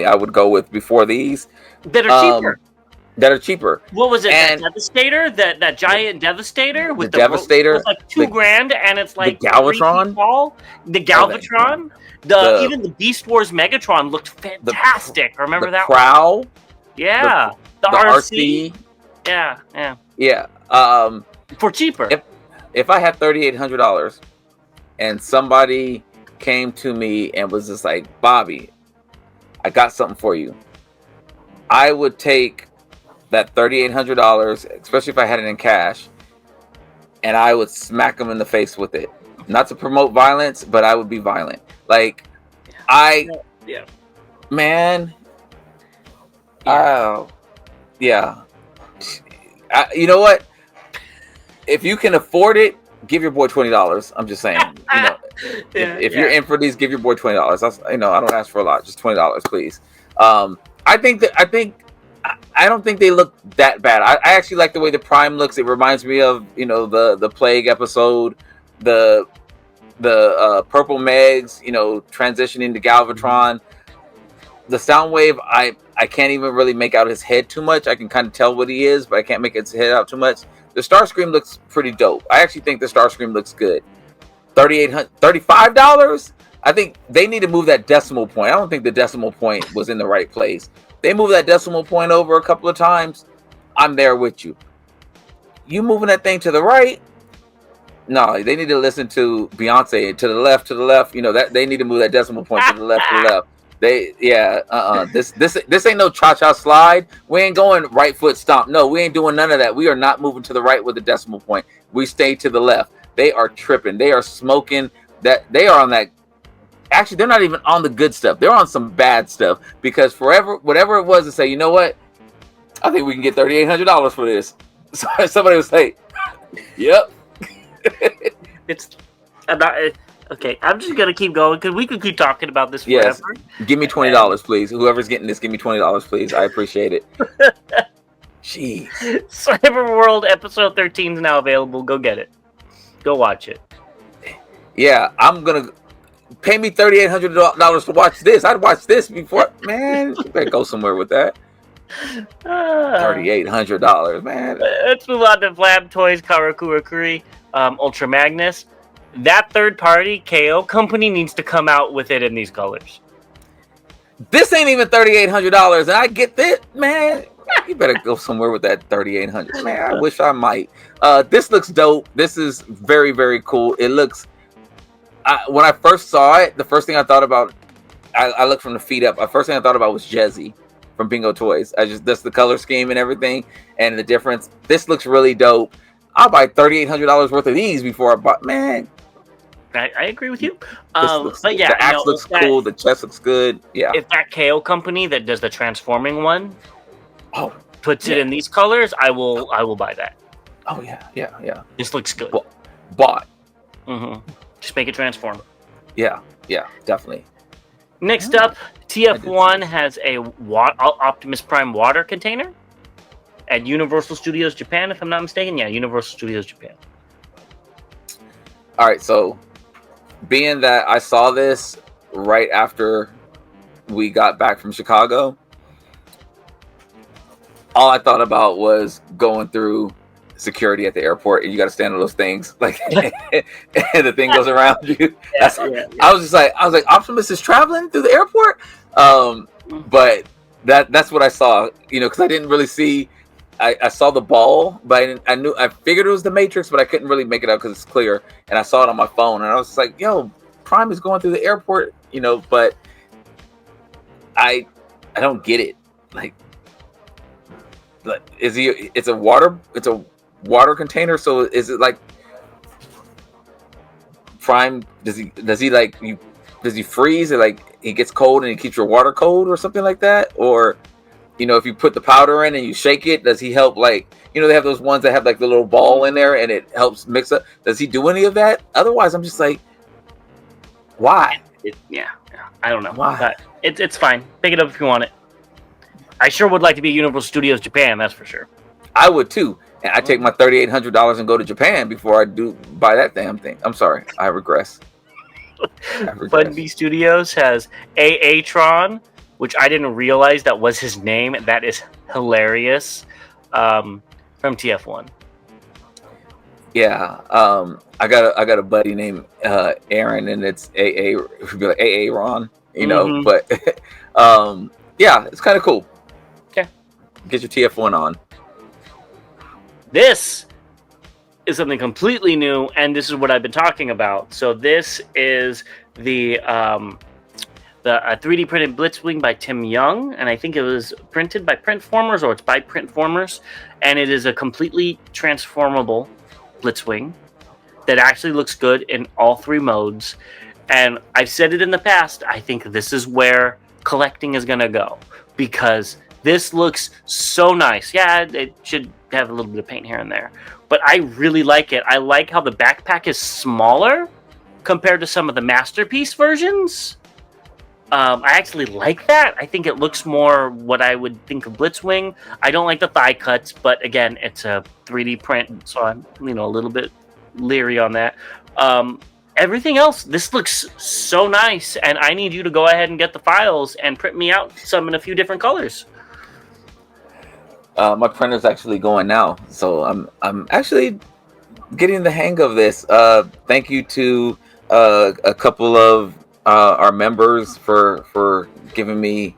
I would go with before these. That are cheaper. What was it? And that Devastator? That giant Devastator with the Devastator. It's like $2,000, and it's like the Galvatron. The Galvatron. Even the Beast Wars Megatron looked fantastic. Remember that? Prowl. Yeah. The RC. Yeah. For cheaper. If I had $3,800 and somebody came to me and was just like, Bobby, I got something for you, I would take that $3,800, especially if I had it in cash, and I would smack them in the face with it. Not to promote violence, but I would be violent. Like, man. Oh, yeah. You know what? If you can afford it, give your boy $20. I'm just saying. You know, if you're in for these, give your boy $20. I don't ask for a lot, just $20, please. I don't think they look that bad. I actually like the way the Prime looks. It reminds me of the Plague episode, the Purple Megs, transitioning to Galvatron. The Soundwave, I can't even really make out his head too much. I can kind of tell what he is, but I can't make his head out too much. The Starscream looks pretty dope. I actually think the Starscream looks good. $35? I think they need to move that decimal point. I don't think the decimal point was in the right place. They move that decimal point over a couple of times, I'm there with you. You moving that thing to the right? No, they need to listen to Beyonce. To the left. That they need to move that decimal point to the left. This ain't no cha-cha slide. We ain't going right foot stomp. No, we ain't doing none of that. We are not moving to the right with the decimal point. We stay to the left. They are tripping. They are smoking. They are on that. Actually, they're not even on the good stuff. They're on some bad stuff, because whatever it was to say, you know what? I think we can get $3,800 for this. So somebody was like, yep. Okay, I'm just gonna keep going because we could keep talking about this forever. Yes. Give me $20, please. Whoever's getting this, give me $20, please. I appreciate it. Jeez. Cyberworld episode 13 is now available. Go get it. Go watch it. Yeah, I'm gonna pay me $3,800 to watch this. I'd watch this before. Man, you better go somewhere with that. $3,800, man. Let's move on to Vlab Toys Karakurakuri Ultra Magnus. That third-party KO company needs to come out with it in these colors. This ain't even $3,800, and I get this, man. You better go somewhere with that $3,800, man. I wish I might. This looks dope. This is very, very cool. It looks. When I first saw it, the first thing I thought about, I looked from the feet up. The first thing I thought about was Jezzy from Bingo Toys. That's the color scheme and everything, and the difference. This looks really dope. I'll buy $3,800 worth of these before I buy. Man, I agree with you. But yeah, the axe looks cool. The chest looks good. Yeah. If that KO company that does the transforming one, puts it in these colors, I will buy that. Oh yeah. This looks good. Bought. Mm-hmm. Just make it transform. Yeah, definitely. Next up, TF1 has a Optimus Prime water container at Universal Studios Japan, if I'm not mistaken. Yeah, Universal Studios Japan. All right, so being that I saw this right after we got back from Chicago, all I thought about was going through security at the airport, and you got to stand on those things, like, and the thing goes around you. I was like, Optimus is traveling through the airport. But that's what I saw, because I didn't really see. I saw the ball, but I figured it was the Matrix, but I couldn't really make it out because it's clear, and I saw it on my phone, and I was like, yo, Prime is going through the airport, but I don't get it. Like is he? It's a water container, so is it like Prime? Does he like you? Does he freeze? Or like he gets cold and he keeps your water cold, or something like that? Or if you put the powder in and you shake it, does he help? Like they have those ones that have like the little ball in there and it helps mix up. Does he do any of that? Otherwise, I'm just like, why? I don't know. Why? But it's fine. Pick it up if you want it. I sure would like to be Universal Studios Japan. That's for sure. I would too. And I take my $3,800 and go to Japan before I do buy that damn thing. I'm sorry, I regress. Funby Studios has Tron, which I didn't realize that was his name. That is hilarious. From TF1. Yeah, I got a buddy named Aaron, and it's AA Ron, But yeah, it's kind of cool. Okay, get your TF1 on. This is something completely new, and this is what I've been talking about. So this is the 3D printed Blitzwing by Tim Young, and I think it was printed by Printformers, or it's by Printformers, and it is a completely transformable Blitzwing that actually looks good in all three modes. And I've said it in the past, I think this is where collecting is going to go, because this looks so nice. Yeah, it should have a little bit of paint here and there, but I really like it. I like how the backpack is smaller compared to some of the Masterpiece versions. I actually like that. I think it looks more what I would think of Blitzwing. I don't like the thigh cuts, but again, it's a 3D print, so I'm a little bit leery on that. Everything else, this looks so nice, and I need you to go ahead and get the files and print me out some in a few different colors. My printer's actually going now, so I'm actually getting the hang of this. Thank you to a couple of our members for giving me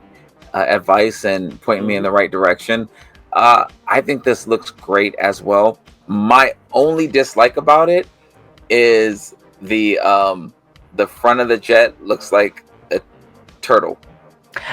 advice and pointing me in the right direction. I think this looks great as well. My only dislike about it is the front of the jet looks like a turtle.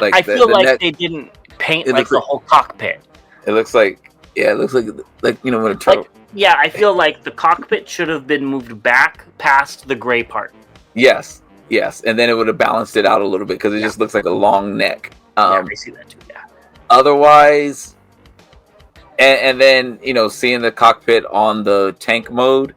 Like I feel like they didn't paint like the whole cockpit. It looks like when a turtle. I feel like the cockpit should have been moved back past the gray part. Yes, and then it would have balanced it out a little bit, because it just looks like a long neck. I see that too. Yeah. Otherwise, and then seeing the cockpit on the tank mode,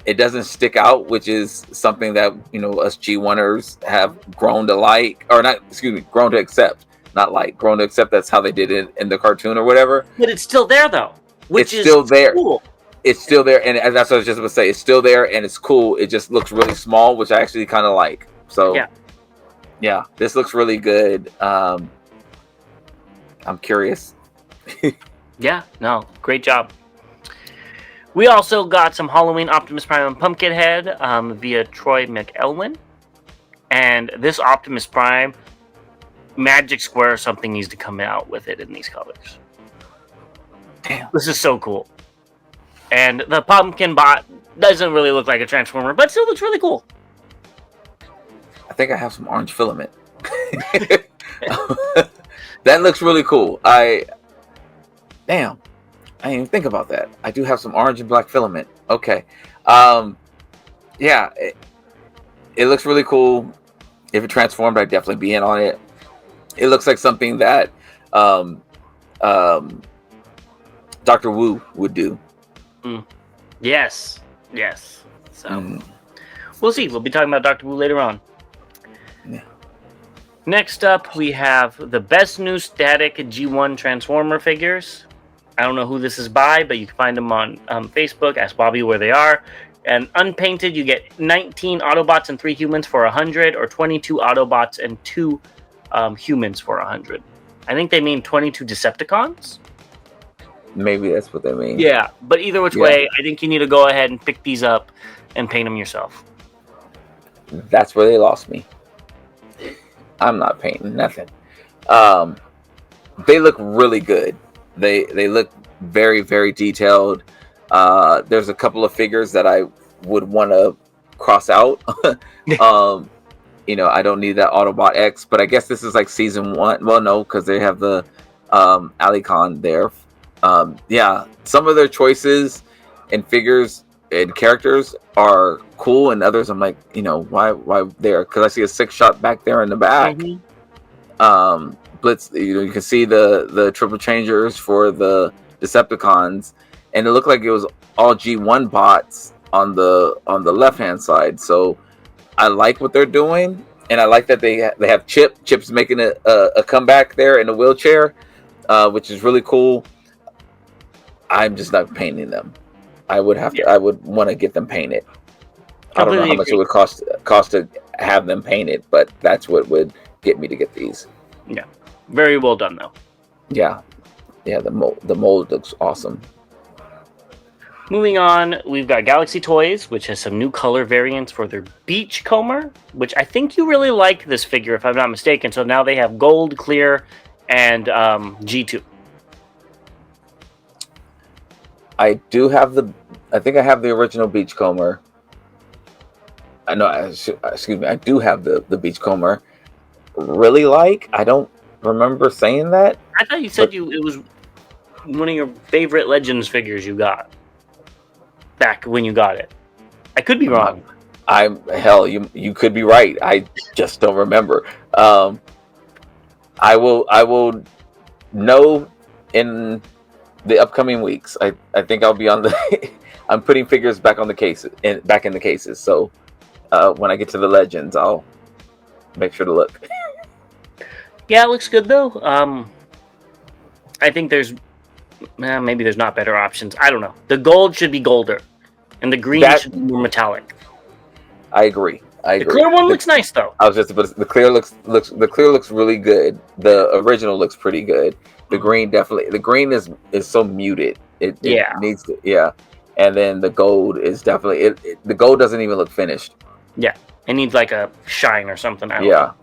it doesn't stick out, which is something that us G1ers have grown to like, or not. Excuse me, grown to accept. Not like grown to accept. That's how they did it in the cartoon or whatever. But it's still there though, which is still there. Cool. It's still there, and that's what I was just going to say. It's still there, and it's cool. It just looks really small, which I actually kind of like. So, yeah, this looks really good. I'm curious. Yeah, no, great job. We also got some Halloween Optimus Prime and Pumpkinhead via Troy McElwin, and this Optimus Prime, Magic Square or something needs to come out with it in these colors. Damn. This is so cool. And the pumpkin bot doesn't really look like a Transformer, but still looks really cool. I think I have some orange filament. That looks really cool. Damn. I didn't even think about that. I do have some orange and black filament. Okay. Yeah. It looks really cool. If it transformed, I'd definitely be in on it. It looks like something that Dr. Wu would do. Yes. So we'll see. We'll be talking about Dr. Wu later on. Yeah. Next up, we have the best new static G1 Transformer figures. I don't know who this is by, but you can find them on Facebook. Ask Bobby where they are. And unpainted, you get 19 Autobots and 3 humans for 100, or 22 Autobots and 2 humans for 100. I think they mean 22 Decepticons. Maybe that's what they mean. Yeah, but either which way, I think you need to go ahead and pick these up and paint them yourself. That's where they lost me. I'm not painting nothing. They look really good. They look very, very detailed. There's a couple of figures that I would want to cross out. I don't need that Autobot X, but I guess this is like season 1. Well, no, because they have the Alicon there. Some of their choices and figures and characters are cool, and others I'm like, why there? Because I see a 6-shot back there in the back. Blitz, you can see the triple changers for the Decepticons, and it looked like it was all G1 bots on the left hand side. So I like what they're doing, and I like that they have Chip's making a comeback there in a wheelchair, which is really cool. I'm just not painting them. I would want to get them painted. I don't know how much it would cost to have them painted, but that's what would get me to get these. Yeah, very well done though. Yeah. The mold looks awesome. Moving on, we've got Galaxy Toys, which has some new color variants for their Beachcomber, which I think you really like this figure, if I'm not mistaken. So now they have gold, clear, and G2. I do have I think I have the original Beachcomber. I do have the Beachcomber. Really like? I don't remember saying that. I thought you said it was one of your favorite Legends figures you got back when you got it. I could be wrong. You could be right. I just don't remember. I will know in the upcoming weeks. I think I'll be on the I'm putting figures back on the cases back in the cases. So when I get to the Legends, I'll make sure to look. Yeah, it looks good though. I think maybe there's not better options. I don't know. The gold should be golder, and the green should be more metallic. I agree. The clear one looks nice though. The clear looks really good. The original looks pretty good. The green definitely. The green is so muted. It needs to. And then the gold is definitely. The gold doesn't even look finished. Yeah, it needs like a shine or something. I don't know.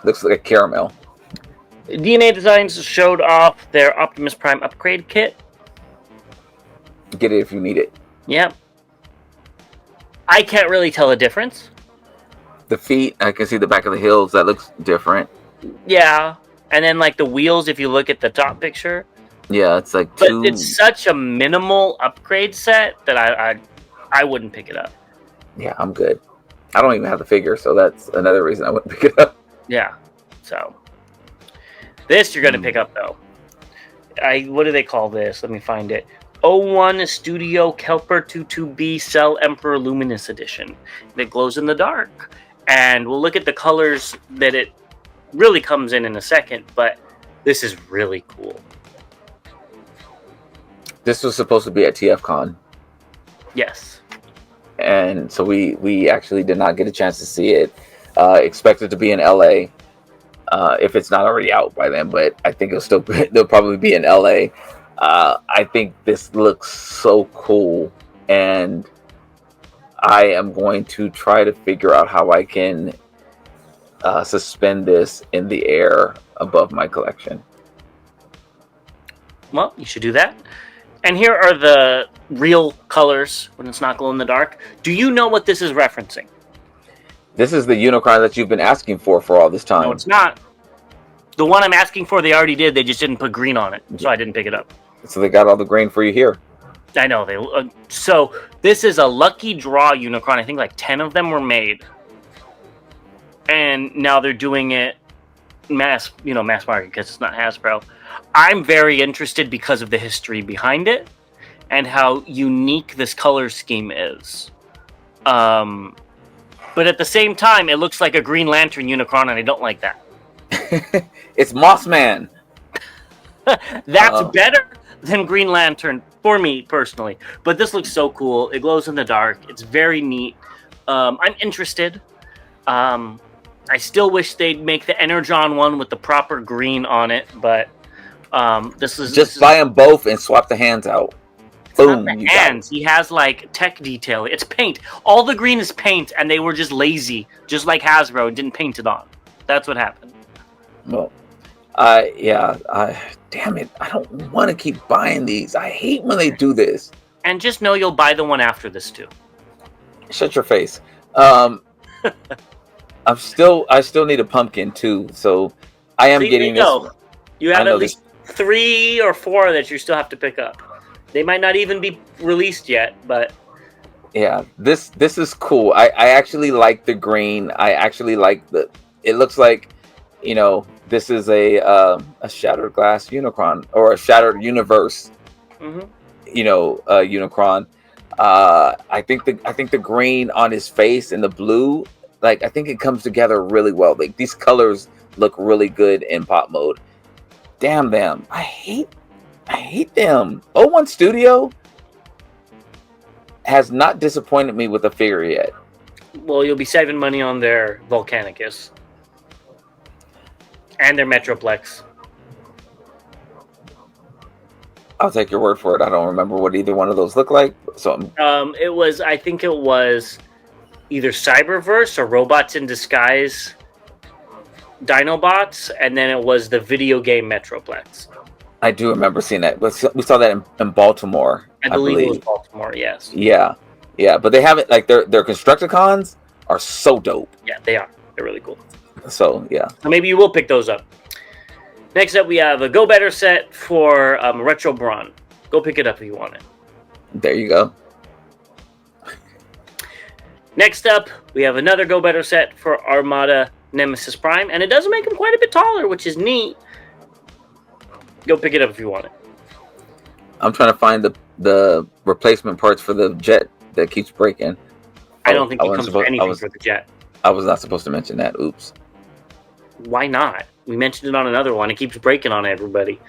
Looks like a caramel. DNA Designs showed off their Optimus Prime upgrade kit. Get it if you need it. Yep. I can't really tell a difference. The feet, I can see the back of the heels. That looks different. Yeah. And then like the wheels, if you look at the top picture. Yeah, it's like But it's such a minimal upgrade set that I wouldn't pick it up. Yeah, I'm good. I don't even have the figure, so that's another reason I wouldn't pick it up. Yeah. So this you're gonna pick up though. What do they call this? Let me find it. 01 Studio Kelper 22B Cell Emperor Luminous Edition. That glows in the dark. And we'll look at the colors that it really comes in a second, but this is really cool. This was supposed to be at TFCon. Yes. And so we actually did not get a chance to see it. Expected to be in LA. If it's not already out by then, but I think they'll probably be in LA. I think this looks so cool, and I am going to try to figure out how I can suspend this in the air above my collection. Well, you should do that. And here are the real colors when it's not glow in the dark. Do you know what this is referencing? This is the Unicron that you've been asking for all this time. No, it's not. The one I'm asking for, they already did. They just didn't put green on it, so I didn't pick it up. So they got all the green for you here. I know. So this is a lucky draw Unicron. I think like 10 of them were made. And now they're doing it mass market because it's not Hasbro. I'm very interested because of the history behind it and how unique this color scheme is. But at the same time, it looks like a Green Lantern Unicron, and I don't like that. It's Mossman. That's better than Green Lantern for me personally. But this looks so cool. It glows in the dark. It's very neat. I'm interested. I still wish they'd make the Energon one with the proper green on it, but this is buy them both and swap the hands out. Boom! Not the hands. He has like tech detail. It's paint. All the green is paint, and they were just lazy, just like Hasbro, and didn't paint it on. That's what happened. Well, damn it! I don't want to keep buying these. I hate when they do this. And just know you'll buy the one after this too. Shut your face. I still need a pumpkin too, so I am getting this. You have at least 3 or 4 that you still have to pick up. They might not even be released yet, but yeah, this is cool. I actually like the green. I actually like it looks like, this is a shattered glass Unicron or a shattered universe. Unicron. I think the green on his face and the blue, like, I think it comes together really well. Like, these colors look really good in pop mode. Damn them. I hate them. O1 Studio has not disappointed me with a figure yet. Well, you'll be saving money on their Volcanicus. And their Metroplex. I'll take your word for it. I don't remember what either one of those look like. So I think it was either Cyberverse or Robots in Disguise Dinobots, and then it was the video game Metroplex. I do remember seeing that. We saw that in Baltimore. I believe it was Baltimore, yes. Yeah, but they haven't, like, their Constructicons are so dope. Yeah, they are. They're really cool. So, yeah. So maybe you will pick those up. Next up, we have a Go Better set for Retro Brawn. Go pick it up if you want it. There you go. Next up, we have another Go Better set for Armada Nemesis Prime, and it does make him quite a bit taller, which is neat. Go pick it up if you want it. I'm trying to find the replacement parts for the jet that keeps breaking. I don't think it comes with anything for the jet. I was not supposed to mention that. Oops. Why not? We mentioned it on another one. It keeps breaking on everybody.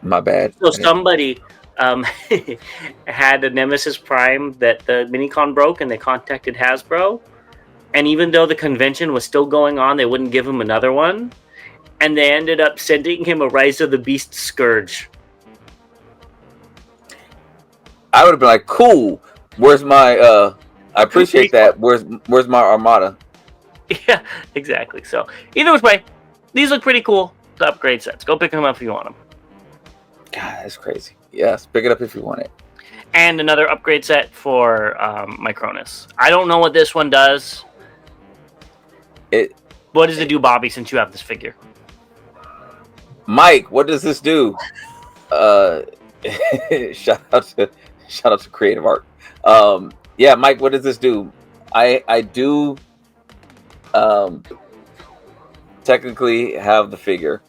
My bad. So somebody had a Nemesis Prime that the Minicon broke, and they contacted Hasbro. And even though the convention was still going on, they wouldn't give him another one. And they ended up sending him a Rise of the Beast Scourge. I would have been like, cool. Where's my I appreciate that. Where's my Armada? Yeah, exactly. So either way, these look pretty cool. The upgrade sets. Go pick them up if you want them. God, that's crazy. Yes, pick it up if you want it. And another upgrade set for Micronus. I don't know what this one does. What does it do, Bobby, since you have this figure? Mike, what does this do? Shout out to Creative Art. Yeah, Mike, what does this do? I do technically have the figure.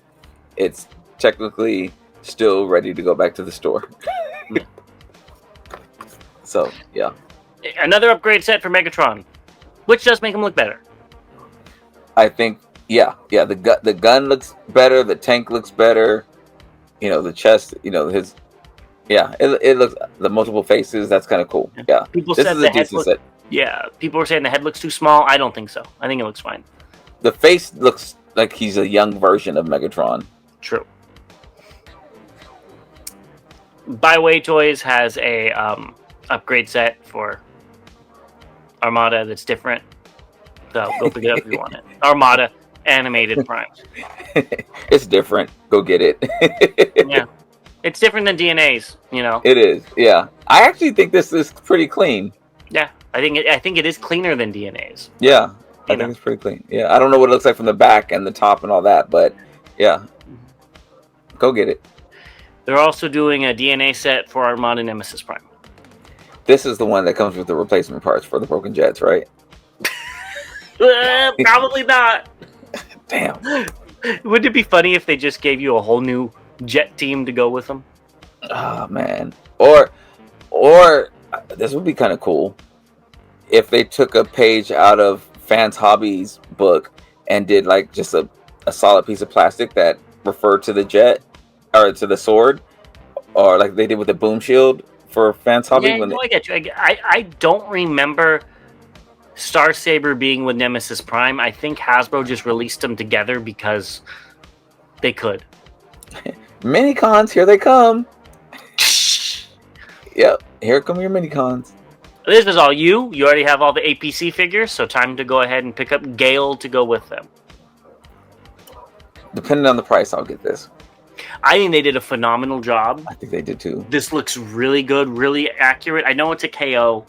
It's technically still ready to go back to the store. So, yeah. Another upgrade set for Megatron, which does make him look better. I think, yeah. The gun looks better. The tank looks better. The chest. His. Yeah, it looks, the multiple faces. That's kind of cool. Yeah, people said the head set. Yeah, people were saying the head looks too small. I don't think so. I think it looks fine. The face looks like he's a young version of Megatron. True. Byway Toys has a upgrade set for Armada that's different. So go pick it up if you want it. Armada Animated Prime. It's different. Go get it. Yeah. It's different than DNA's, you know. It is, yeah. I actually think this is pretty clean. Yeah, I think it is cleaner than DNA's. Yeah, I think it's pretty clean. Yeah, I don't know what it looks like from the back and the top and all that, but yeah, go get it. They're also doing a DNA set for Armada Nemesis Prime. This is the one that comes with the replacement parts for the broken jets, right? Probably not. Damn. Wouldn't it be funny if they just gave you a whole new jet team to go with them? Oh man. Or this would be kind of cool if they took a page out of Fans Hobbies book and did like just a solid piece of plastic that referred to the jet or to the sword, or like they did with the boom shield for Fans Hobby. Yeah, I get you. I don't remember Star Saber being with Nemesis Prime. I think Hasbro just released them together because they could. Mini cons, here they come. Yep, here come your mini cons. This is all you. You already have all the APC figures, so time to go ahead and pick up Gale to go with them. Depending on the price, I'll get this. I think they did a phenomenal job. I think they did too. This looks really good, really accurate. I know it's a KO.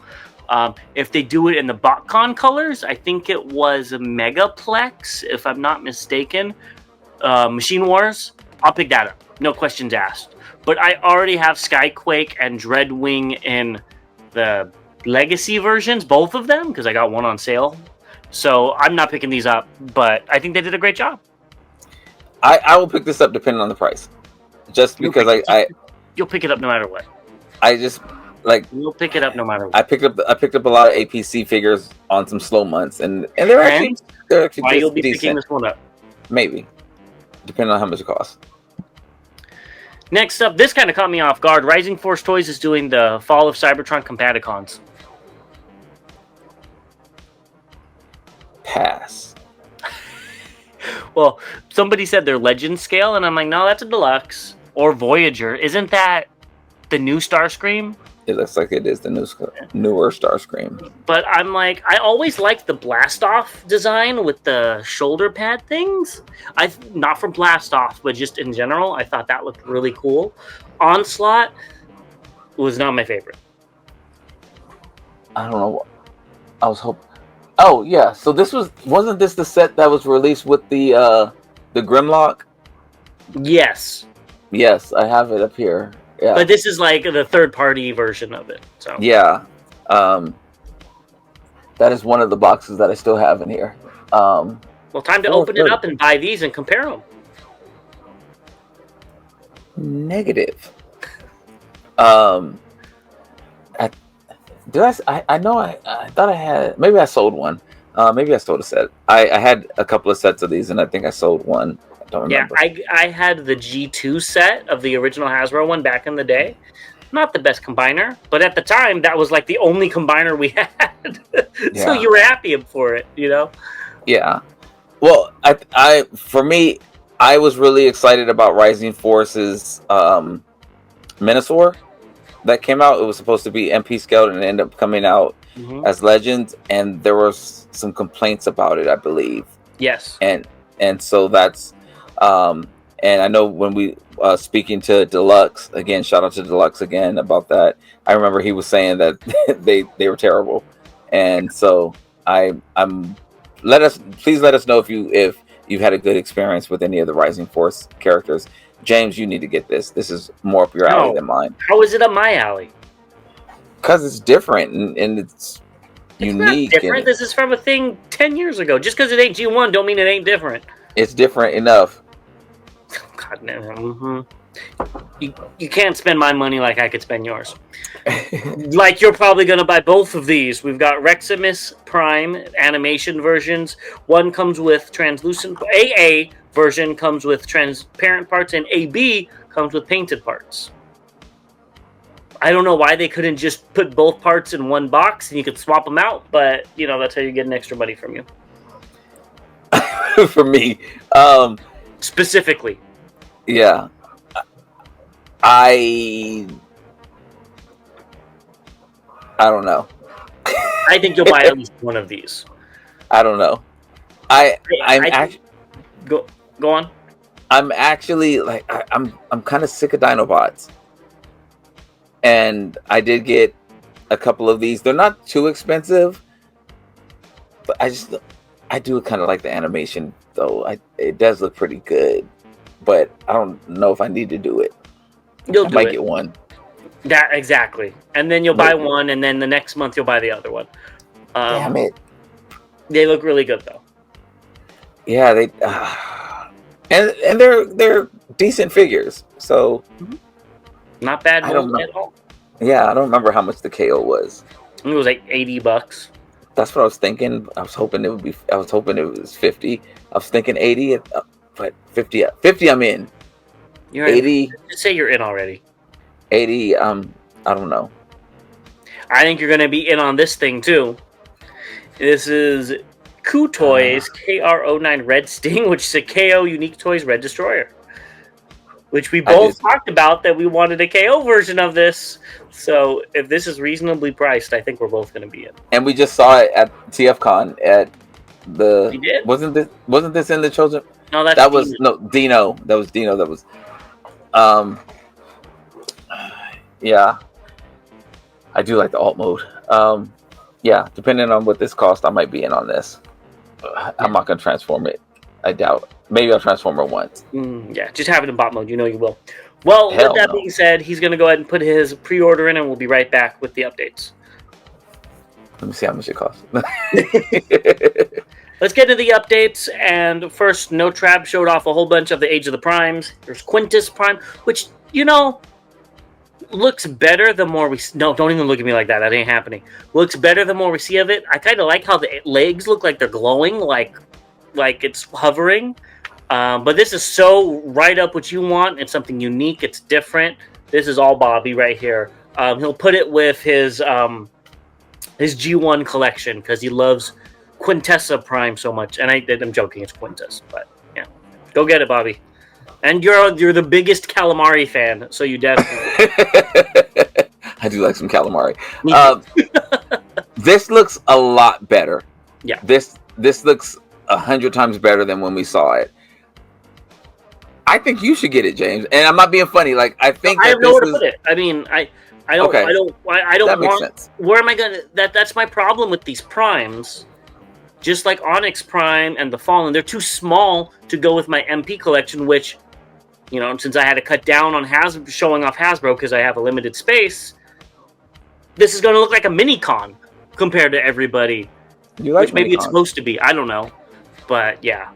If they do it in the BotCon colors, I think it was a Megaplex, if I'm not mistaken. Machine Wars, I'll pick that up. No questions asked. But I already have Skyquake and Dreadwing in the Legacy versions, both of them, because I got one on sale. So I'm not picking these up, but I think they did a great job. I will pick this up depending on the price. Just because you'll pick it up no matter what. I just like you'll pick it up no matter what. I picked up a lot of APC figures on some slow months, and they're actually why you'll be decent. picking this one up? Maybe, depending on how much it costs. Next up, this kind of caught me off guard. Rising Force Toys is doing the Fall of Cybertron Combaticons. Pass. Well, somebody said they're Legend scale, and I'm like, no, that's a deluxe. Or Voyager. Isn't that the new Starscream? It looks like it is the newer Starscream. But I'm like, I always liked the Blast-Off design with the shoulder pad things. Not for Blast-Off, but just in general, I thought that looked really cool. Onslaught was not my favorite. I don't know. I was hoping. Oh yeah, so wasn't this the set that was released with the Grimlock? Yes. Yes, I have it up here. Yeah. But this is like the third-party version of it. So yeah, that is one of the boxes that I still have in here. Well, time to open it up and buy these and compare them. Negative. I thought I had. Maybe I sold one. Maybe I sold a set. I had a couple of sets of these, and I think I sold one. I don't remember. Yeah, I had the G2 set of the original Hasbro one back in the day. Not the best combiner, but at the time, that was like the only combiner we had. So you were happy for it, you know? Yeah. Well, for me, I was really excited about Rising Force's Minosaur that came out. It was supposed to be MP scaled and it ended up coming out as Legends, and there were some complaints about it, I believe. Yes. And so that's and I know when we speaking to Deluxe again, shout out to Deluxe again about that. I remember he was saying that they were terrible, and so please let us know if you've had a good experience with any of the Rising Force characters. James, you need to get this. This is more up your alley than mine. How is it up my alley? Because it's different and it's unique. Not different. This is from a thing 10 years ago. Just because it ain't G1 don't mean it ain't different. It's different enough. God damn. You can't spend my money like I could spend yours. Like you're probably going to buy both of these. We've got Reximus Prime animation versions. One comes with translucent. AA version comes with transparent parts, and AB comes with painted parts. I don't know why they couldn't just put both parts in one box and you could swap them out, but that's how you get an extra money from you. For me, specifically. Yeah. I don't know. I think you'll buy at least one of these. I don't know. Go on. I'm actually like I'm kind of sick of Dinobots, and I did get a couple of these. They're not too expensive, but I do kind of like the animation though. It does look pretty good, but I don't know if I need to do it. I might get one. That exactly, and then you'll buy one, and then the next month you'll buy the other one. Damn it! They look really good though. Yeah, they and they're decent figures, so not bad at all. Yeah, I don't remember how much the KO was. I think it was like $80. That's what I was thinking. I was hoping it was 50. I was thinking 80, but 50. 50, I'm in. You're 80. Just say you're in already. 80. I don't know. I think you're gonna be in on this thing too. This is Koo Toys KR09 Red Sting, which is a KO Unique Toys Red Destroyer. Which we both talked about that we wanted a KO version of this. So if this is reasonably priced, I think we're both going to be in. And we just saw it at TFCon at the. We did? Wasn't this in the Chosen? No, that Dino. Dino. That was Dino. That was. Yeah. I do like the alt mode. Yeah, depending on what this costs, I might be in on this. I'm not gonna transform it. I doubt. Maybe I'll transform it once. Yeah, just have it in bot mode. You know you will. Well, with that being said, he's going to go ahead and put his pre-order in, and we'll be right back with the updates. Let me see how much it costs. Let's get into the updates. And first, No Trap showed off a whole bunch of the Age of the Primes. There's Quintus Prime, which, looks better the more we... No, don't even look at me like that. That ain't happening. Looks better the more we see of it. I kind of like how the legs look like they're glowing, like it's hovering. But this is so right up what you want. It's something unique. It's different. This is all Bobby right here. He'll put it with his G1 collection because he loves Quintessa Prime so much. And I'm joking. It's Quintus, but yeah, go get it, Bobby. And you're the biggest calamari fan, so you definitely. I do like some calamari. This looks a lot better. Yeah. This looks 100 times better than when we saw it. I think you should get it, James. And I'm not being funny. Like I think I have nowhere to put it. I mean, I don't. Okay. I don't that want. Makes sense. Where am I gonna? That's my problem with these primes. Just like Onyx Prime and the Fallen, they're too small to go with my MP collection. Which, since I had to cut down on showing off Hasbro because I have a limited space, this is going to look like a mini con compared to everybody. Which maybe it's supposed to be. I don't know, but yeah.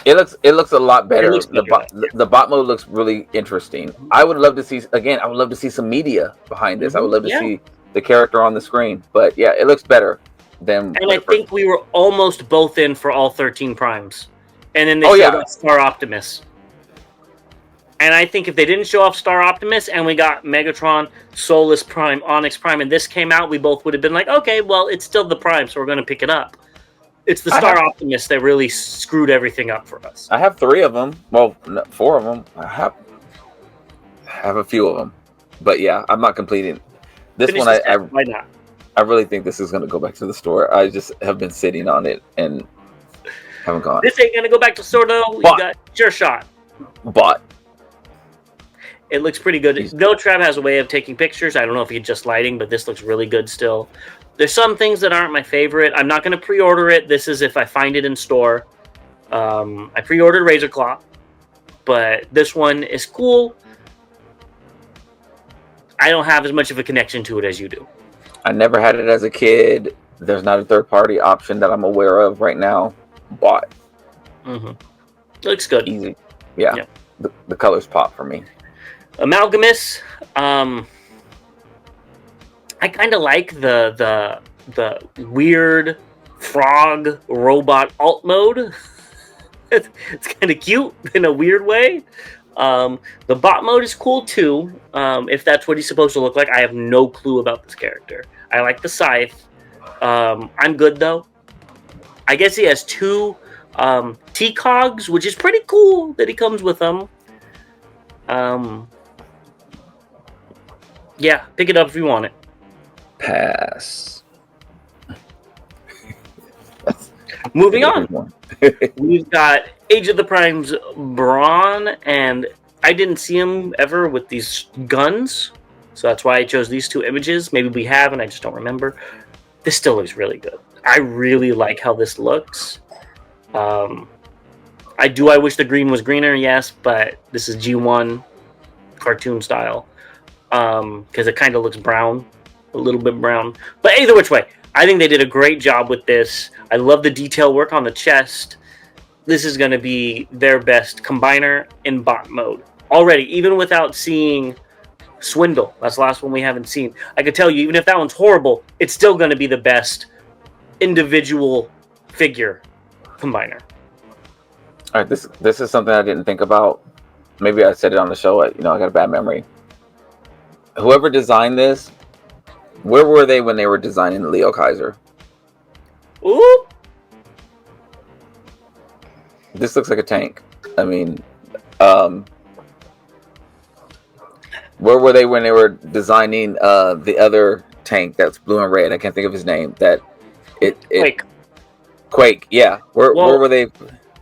It looks a lot better. The bot mode looks really interesting. I would love to see some media behind this. I would love to see the character on the screen. But yeah, it looks better than. And I think we were almost both in for all 13 primes, and then they showed off Star Optimus. And I think if they didn't show off Star Optimus and we got Megatron, Solus Prime, Onyx Prime, and this came out, we both would have been like, okay, well, it's still the Prime, so we're going to pick it up. It's the Star Optimus that really screwed everything up for us. I have 3 of them. Well, 4 of them. I have a few of them. But yeah, I'm not completing. This one, why not? I really think this is going to go back to the store. I just have been sitting on it and haven't gone. This ain't going to go back to the store, though. You got your shot. Bought. It looks pretty good. No Trap has a way of taking pictures. I don't know if it's just lighting, but this looks really good still. There's some things that aren't my favorite. I'm not going to pre-order it. This is if I find it in store. I pre-ordered Razor Claw, but this one is cool. I don't have as much of a connection to it as you do. I never had it as a kid. There's not a third-party option that I'm aware of right now. Bought. Mm-hmm. Looks good. Easy. Yeah. The colors pop for me. Amalgamous. I kind of like the weird frog robot alt mode. It's kind of cute in a weird way. The bot mode is cool too. If that's what he's supposed to look like, I have no clue about this character. I like the scythe. I'm good though. I guess he has 2 T-Cogs, which is pretty cool that he comes with them. Yeah, pick it up if you want it. Pass. Moving on. We've got Age of the Primes Brawn, and I didn't see him ever with these guns, so that's why I chose these two images. Maybe we have, and I just don't remember. This still looks really good. I really like how this looks. I wish the green was greener, yes, but this is G1 cartoon style, because it kind of looks brown, a little bit brown. But either which way, I think they did a great job with this. I love the detail work on the chest. This is going to be their best combiner in bot mode already, even without seeing Swindle. That's the last one we haven't seen. I could tell you, even if that one's horrible, it's still going to be the best individual figure combiner. All right, this is something I didn't think about. Maybe I said it on the show. I got a bad memory. Whoever designed this, where were they when they were designing Leo Kaiser? Ooh! This looks like a tank. I mean, where were they when they were designing the other tank that's blue and red? I can't think of his name. Quake. Yeah. Where were they?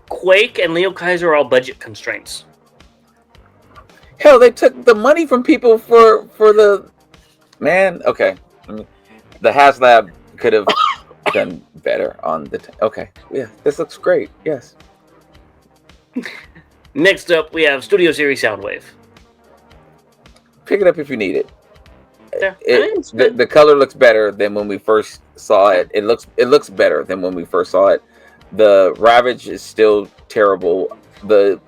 Quake and Leo Kaiser are all budget constraints. Hell, they took the money from people for the man. Okay, the HasLab could have done better on the. Okay, yeah, this looks great. Yes. Next up, we have Studio Series Soundwave. Pick it up if you need it. Yeah, the color looks better than when we first saw it. It looks better than when we first saw it. The Ravage is still terrible. The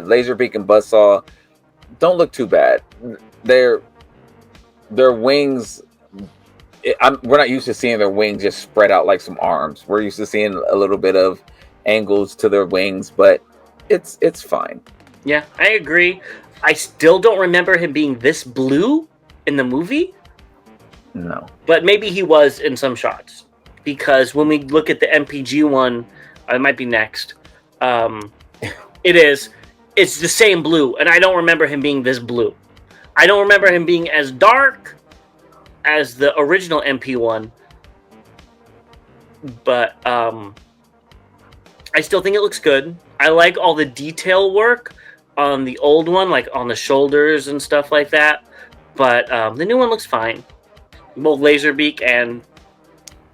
laser beacon buzzsaw don't look too bad. Their wings. We're not used to seeing their wings just spread out like some arms. We're used to seeing a little bit of angles to their wings, but it's fine. Yeah, I agree. I still don't remember him being this blue in the movie. No, but maybe he was in some shots, because when we look at the MPG one, it might be next. It's the same blue, and I don't remember him being this blue. I don't remember him being as dark as the original MP one, but I still think it looks good. I like all the detail work on the old one, like on the shoulders and stuff like that, but the new one looks fine. Both Laserbeak and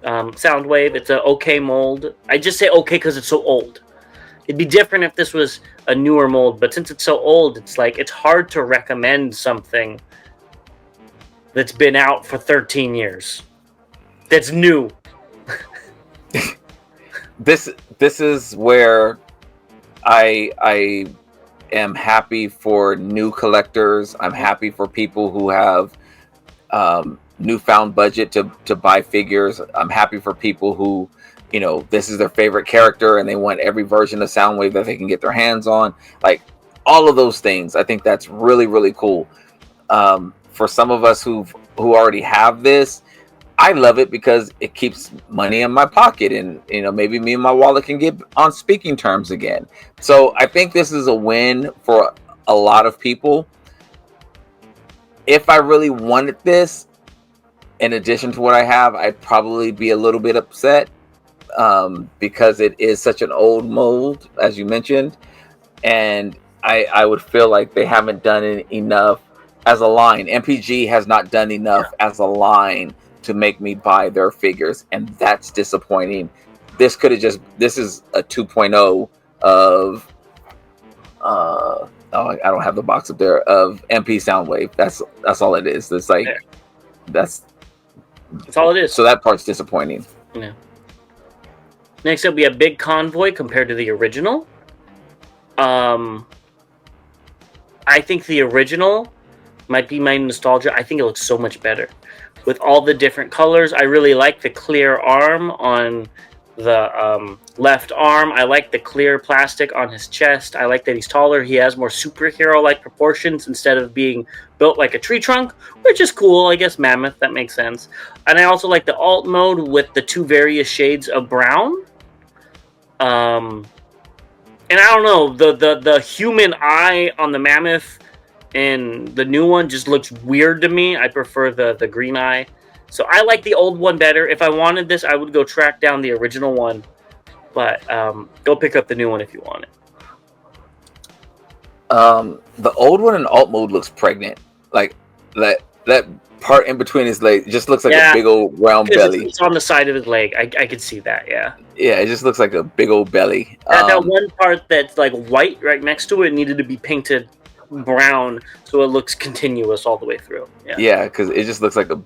Soundwave, it's an okay mold. I just say okay because it's so old. It'd be different if this was a newer mold, but since it's so old, it's hard to recommend something that's been out for 13 years. That's new. This is where I am happy for new collectors. I'm happy for people who have newfound budget to buy figures. I'm happy for people who, this is their favorite character and they want every version of Soundwave that they can get their hands on. Like all of those things, I think that's really, really cool. For some of us who already have this, I love it because it keeps money in my pocket, and maybe me and my wallet can get on speaking terms again. So I think this is a win for a lot of people. If I really wanted this, in addition to what I have, I'd probably be a little bit upset because it is such an old mold, as you mentioned, and I would feel like they haven't done enough as a line. MPG has not done enough as a line to make me buy their figures, and that's disappointing. This is a 2.0 of I don't have the box up there of MP Soundwave. That's all it is. It's like that's all it is. So that part's disappointing. Yeah. Next up, we have Big Convoy compared to the original. I think the original might be my nostalgia. I think it looks so much better with all the different colors. I really like the clear arm on the left arm. I like the clear plastic on his chest. I like that he's taller. He has more superhero-like proportions instead of being built like a tree trunk, which is cool. I guess mammoth, that makes sense. And I also like the alt mode with the two various shades of brown. And I don't know, the human eye on the mammoth and the new one just looks weird to me. I prefer the green eye. So I like the old one better. If I wanted this, I would go track down the original one But go pick up the new one if you want it. The old one in alt mode looks pregnant. Like that part in between his legs just looks like a big old round belly. It's on the side of his leg. I could see that. Yeah. Yeah, it just looks like a big old belly. That one part that's like white right next to it needed to be painted brown so it looks continuous all the way through. Yeah, because it just looks like a.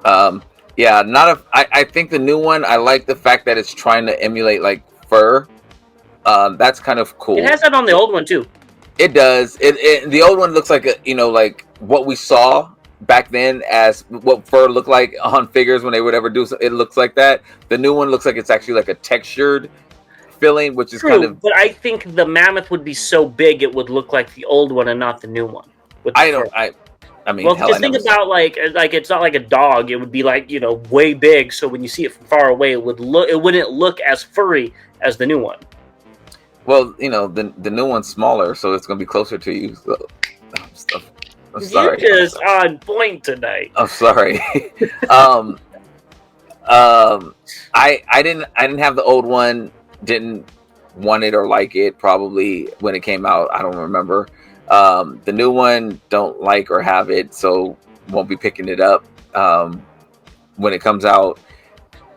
I think the new one. I like the fact that it's trying to emulate like fur. That's kind of cool. It has that on the old one too. It does. The old one looks like like what we saw back then as what fur looked like on figures when they would ever do. It looks like that. The new one looks like it's actually like a textured feeling, which is kind of. But I think the mammoth would be so big it would look like the old one and not the new one. I mean, well, just think about like it's not like a dog. It would be like way big. So when you see it from far away, it wouldn't look as furry as the new one. Well, the new one's smaller, so it's going to be closer to you. So, I'm sorry. You're just on point tonight. I'm sorry. I didn't have the old one. Didn't want it or like it probably when it came out. I don't remember. The new one don't like or have it, so won't be picking it up when it comes out.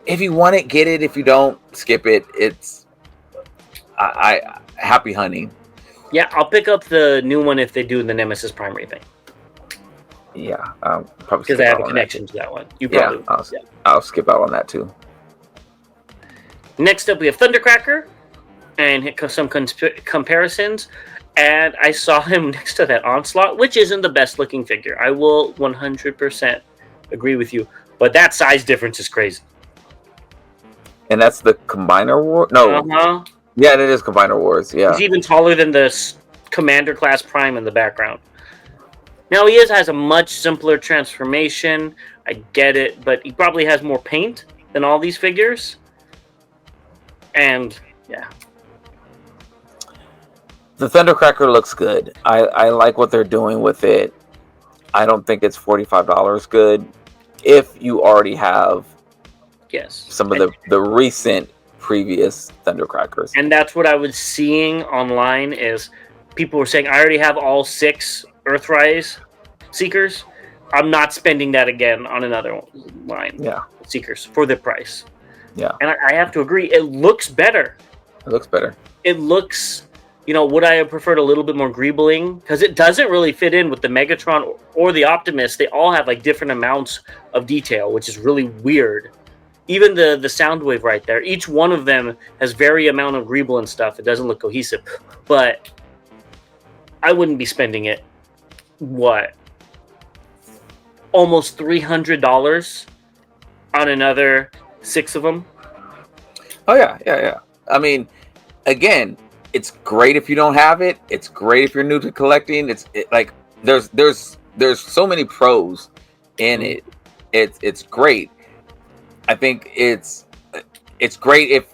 If you want it, get it. If you don't, skip it. It's I happy hunting. Yeah, I'll pick up the new one if they do the Nemesis Prime repaint. Yeah, probably because I have a connection to that one. You probably I'll skip out on that too. Next up, we have Thundercracker, and hit some comparisons. And I saw him next to that Onslaught, which isn't the best looking figure. I will 100% agree with you, but that size difference is crazy. And that's the Combiner War? No. Yeah, it is Combiner Wars. Yeah, he's even taller than the Commander Class Prime in the background. Now he has a much simpler transformation. I get it, but he probably has more paint than all these figures. And yeah, the Thundercracker looks good. I like what they're doing with it. I don't think it's $45 good if you already have some of the recent previous Thundercrackers. And that's what I was seeing online is people were saying, I already have all 6 Earthrise Seekers. I'm not spending that again on another line. Yeah, Seekers for the price. Yeah. And I have to agree, it looks better. It looks better. It looks, would I have preferred a little bit more greebling? Because it doesn't really fit in with the Megatron or the Optimus. They all have like different amounts of detail, which is really weird. Even the Soundwave right there, each one of them has very amount of greeble and stuff. It doesn't look cohesive. But I wouldn't be spending it, almost $300 on another 6 of them. Oh yeah. I mean, again, it's great if you don't have it. It's great if you're new to collecting. Like there's so many pros in it. It's great. I think it's great if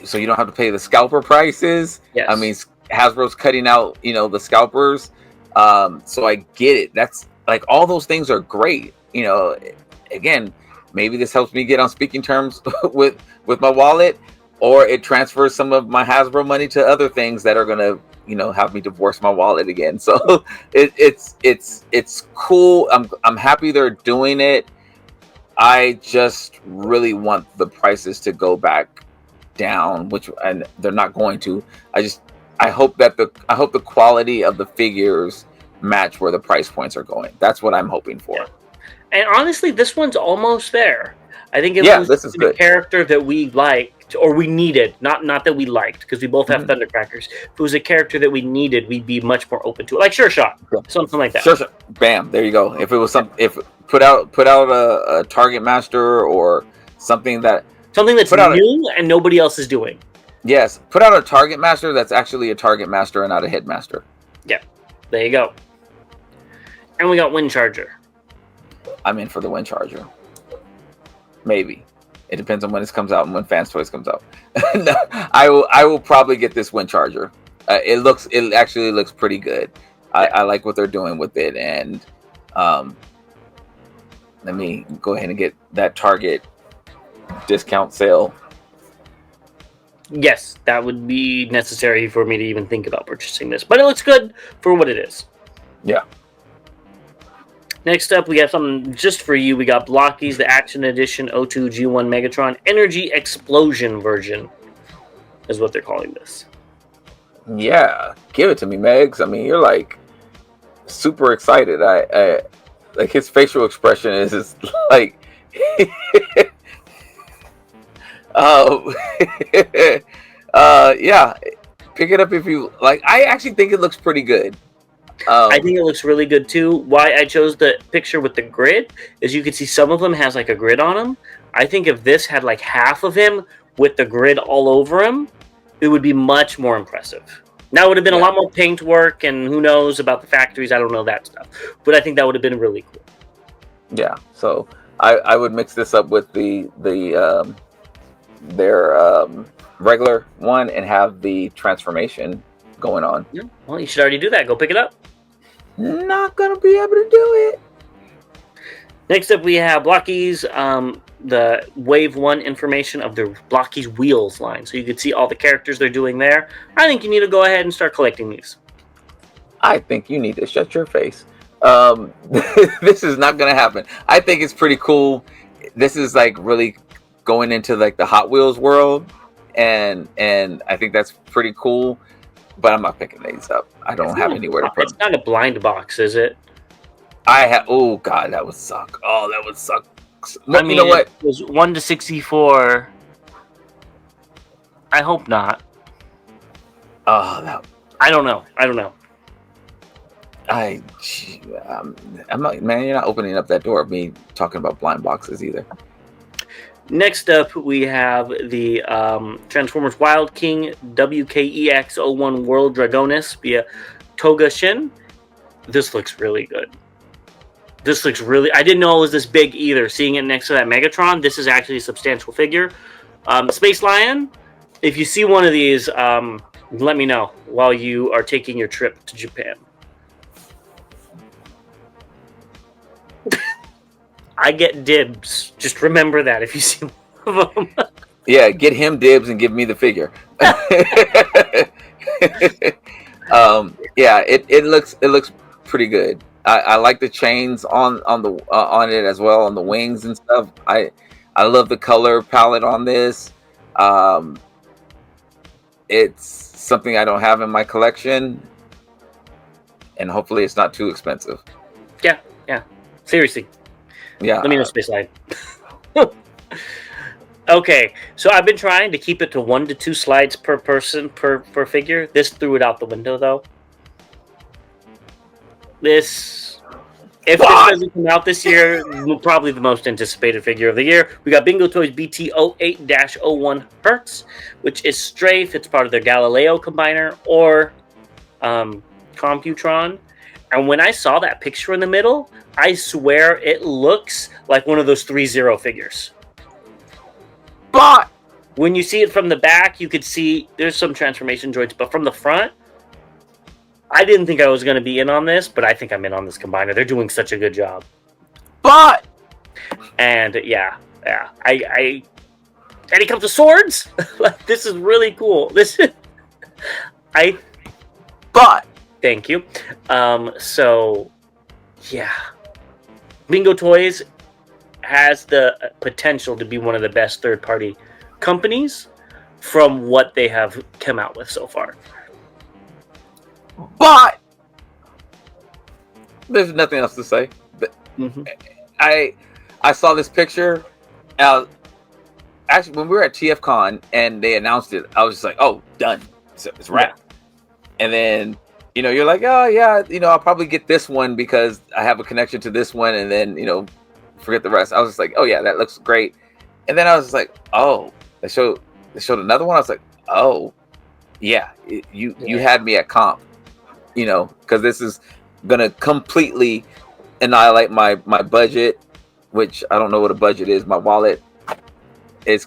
so you don't have to pay the scalper prices. Yes. I mean, Hasbro's cutting out the scalpers. So I get it. That's like all those things are great. Again, maybe this helps me get on speaking terms with my wallet, or it transfers some of my Hasbro money to other things that are gonna have me divorce my wallet again. So it's cool. I'm happy they're doing it. I just really want the prices to go back down, and they're not going to. I hope the quality of the figures match where the price points are going. That's what I'm hoping for. Yeah. And honestly, this one's almost there. I think this is the good. Character that we liked or we needed, not that we liked, because we both have Thundercrackers. If it was a character that we needed, we'd be much more open to it. Like Sure Shot, something like that. Sure Shot, bam, there you go. If it was put out a Target Master or something that's new and nobody else is doing. Yes, put out a Target Master that's actually a Target Master and not a Headmaster. Yeah, there you go. And we got Windcharger. I'm in for the Windcharger. Maybe. It depends on when this comes out and when Fans Toys comes out. No, I will probably get this Windcharger. It actually looks pretty good. I like what they're doing with it, and let me go ahead and get that Target discount sale. Yes, that would be necessary for me to even think about purchasing this. But it looks good for what it is. Yeah. Next up, we have something just for you. We got Blockies, the Action Edition O2 G1 Megatron Energy Explosion version, is what they're calling this. Yeah, give it to me, Megs. I mean, you're like super excited. I like his facial expression is like, yeah. Pick it up if you like. I actually think it looks pretty good. I think it looks really good too. Why I chose the picture with the grid is you can see some of them has like a grid on them. I think if this had like half of him with the grid all over him, it would be much more impressive. Now it would have been a lot more paint work, and who knows about the factories. I don't know that stuff, but I think that would have been really cool. Yeah, so I would mix this up with their regular one and have the transformation going on. Yeah. Well, you should already do that. Go pick it up. Not gonna be able to do it. Next up, we have Blockies, the Wave 1 information of the Blockies Wheels line. So you can see all the characters they're doing there. I think you need to go ahead and start collecting these. I think you need to shut your face. This is not gonna happen. I think it's pretty cool. This is like really going into like the Hot Wheels world, and I think that's pretty cool. But I'm not picking these up. I don't have anywhere to put them. It's not a blind box, is it? I have. Oh God, that would suck. Oh, that would suck. I mean, you know what? It was 1/64. I hope not. Oh, that. I don't know. I'm not, man. You're not opening up that door of me talking about blind boxes either. Next up, we have the Transformers Wild King WKEX01 World Dragonus via Toga Shin. This looks really good. I didn't know it was this big either. Seeing it next to that Megatron, this is actually a substantial figure. Space Lion, if you see one of these, let me know while you are taking your trip to Japan. I get dibs. Just remember that if you see one of them. Yeah, get him dibs and give me the figure. Yeah, it looks pretty good. I like the chains on it as well, on the wings and stuff. I love the color palette on this. It's something I don't have in my collection, and hopefully it's not too expensive. Yeah. Seriously. Yeah. Let me know, Space Line. Okay, so I've been trying to keep it to 1 to 2 slides per person per figure. This threw it out the window, though. If this doesn't come out this year, probably the most anticipated figure of the year. We got Bingo Toys BT08-01 Hertz, which is Strafe. It's part of their Galileo combiner or Computron. And when I saw that picture in the middle, I swear it looks like one of those 3-0 figures. But when you see it from the back, you could see there's some transformation droids, but from the front, I didn't think I was going to be in on this, but I think I'm in on this combiner. They're doing such a good job. And yeah. And it comes with swords. Like, this is really cool. Thank you. So yeah, Bingo Toys has the potential to be one of the best third-party companies from what they have come out with so far. But there's nothing else to say. But I saw this picture. Actually, when we were at TFCon and they announced it, I was just like, "Oh, done! It's wrapped." Yeah. And then you're like, "Oh yeah, I'll probably get this one because I have a connection to this one," and then forget the rest. I was just like, "Oh yeah, that looks great." And then I was like, "Oh, they showed another one." I was like, "Oh, yeah, you had me at comp." Because this is gonna completely annihilate my budget, which I don't know what a budget is. My wallet, it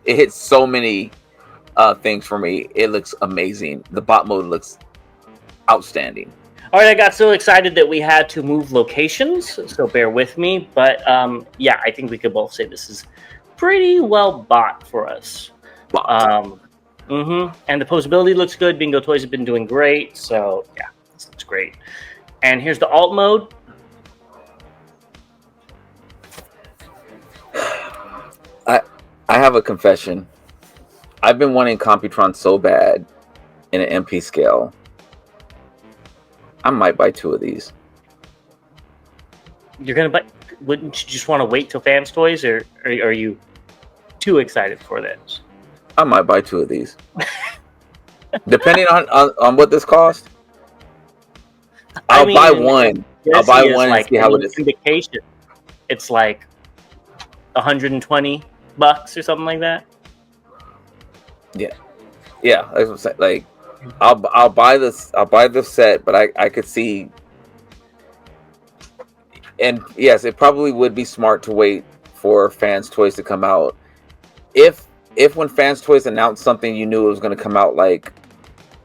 hits so many things for me. It looks amazing. The bot mode looks outstanding. All right, I got so excited that we had to move locations, so bear with me. But yeah, I think we could both say this is pretty well bought for us. bot. And the posability looks good. Bingo Toys have been doing great. So, yeah, this looks great. And here's the alt mode. I have a confession. I've been wanting Computron so bad in an MP scale. I might buy 2 of these. You're going to buy... Wouldn't you just want to wait till Fans Toys, or are you too excited for this? I might buy 2 of these. Depending on what this costs. I'll buy one. I'll buy one and see how it is. Indication. It's like $120 or something like that. Yeah. That's what I'm saying. Like, I'll buy this. I'll buy the set, but I could see. And yes, it probably would be smart to wait for Fans Toys to come out. If when Fans Toys announced something, you knew it was going to come out like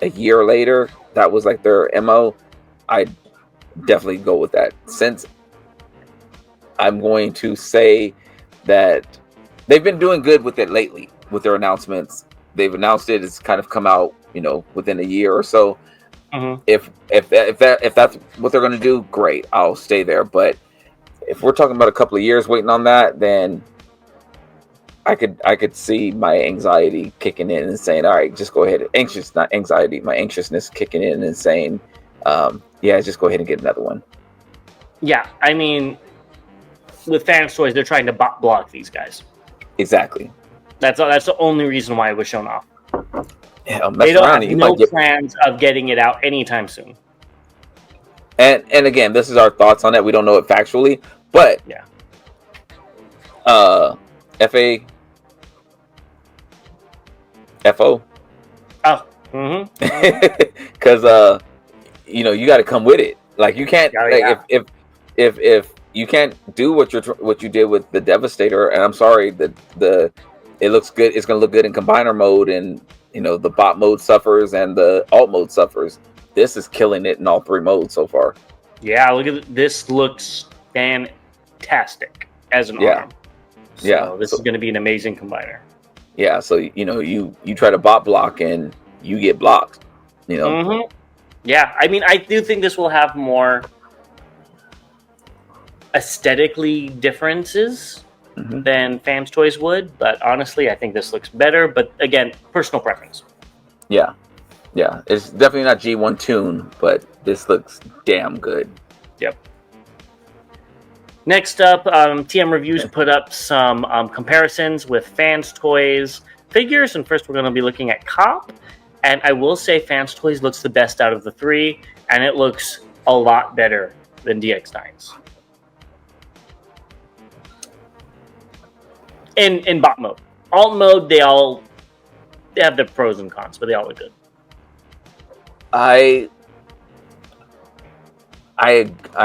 a year later, that was like their MO, I'd definitely go with that. Since I'm going to say that they've been doing good with it lately with their announcements. They've announced it. It's kind of come out, within a year or so. If that's what they're going to do, great. I'll stay there. But if we're talking about a couple of years waiting on that, then I could see my anxiety kicking in and saying, all right, just go ahead. Not anxiety, my anxiousness kicking in and saying, yeah, just go ahead and get another one. Yeah, I mean, with Fans Toys, they're trying to block these guys. Exactly. That's the only reason why it was shown off. Yeah, they don't have no plans of getting it out anytime soon. And again, this is our thoughts on it. We don't know it factually, but yeah. FO. Oh. Because you got to come with it. Like, you can't if you can't do what you did with the Devastator, and I'm sorry, it looks good. It's going to look good in combiner mode, and the bot mode suffers and the alt mode suffers. This is killing it in all 3 modes so far. Yeah, look at this. Looks fantastic as an arm. So this is going to be an amazing combiner. Yeah, so you try to bot block and you get blocked. Yeah, I mean, I do think this will have more aesthetically differences than Fans Toys would, but honestly, I think this looks better. But again, personal preference. Yeah, it's definitely not G1 tune, but this looks damn good. Yep. Next up, TM Reviews put up some comparisons with Fans Toys figures, and first we're going to be looking at Cop. And I will say Fans Toys looks the best out of the 3, and it looks a lot better than DX9's. In bot mode. Alt mode, they have their pros and cons, but they all look good. I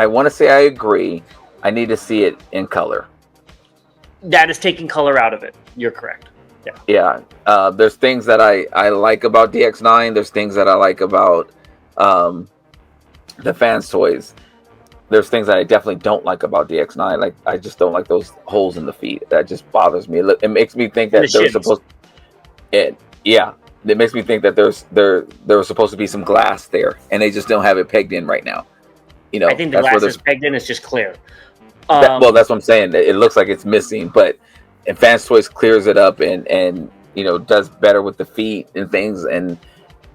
want to say I agree. I need to see it in color. That is taking color out of it. You're correct. Yeah. There's things that I like about DX9. There's things that I like about the Fans Toys. There's things that I definitely don't like about DX9. Like, I just don't like those holes in the feet. That just bothers me. It makes me think that they're supposed. It makes me think that there was supposed to be some glass there, and they just don't have it pegged in right now. I think the glass is pegged in. It's just clear. Well, that's what I'm saying. It looks like it's missing, but Fans Toys clears it up and does better with the feet and things and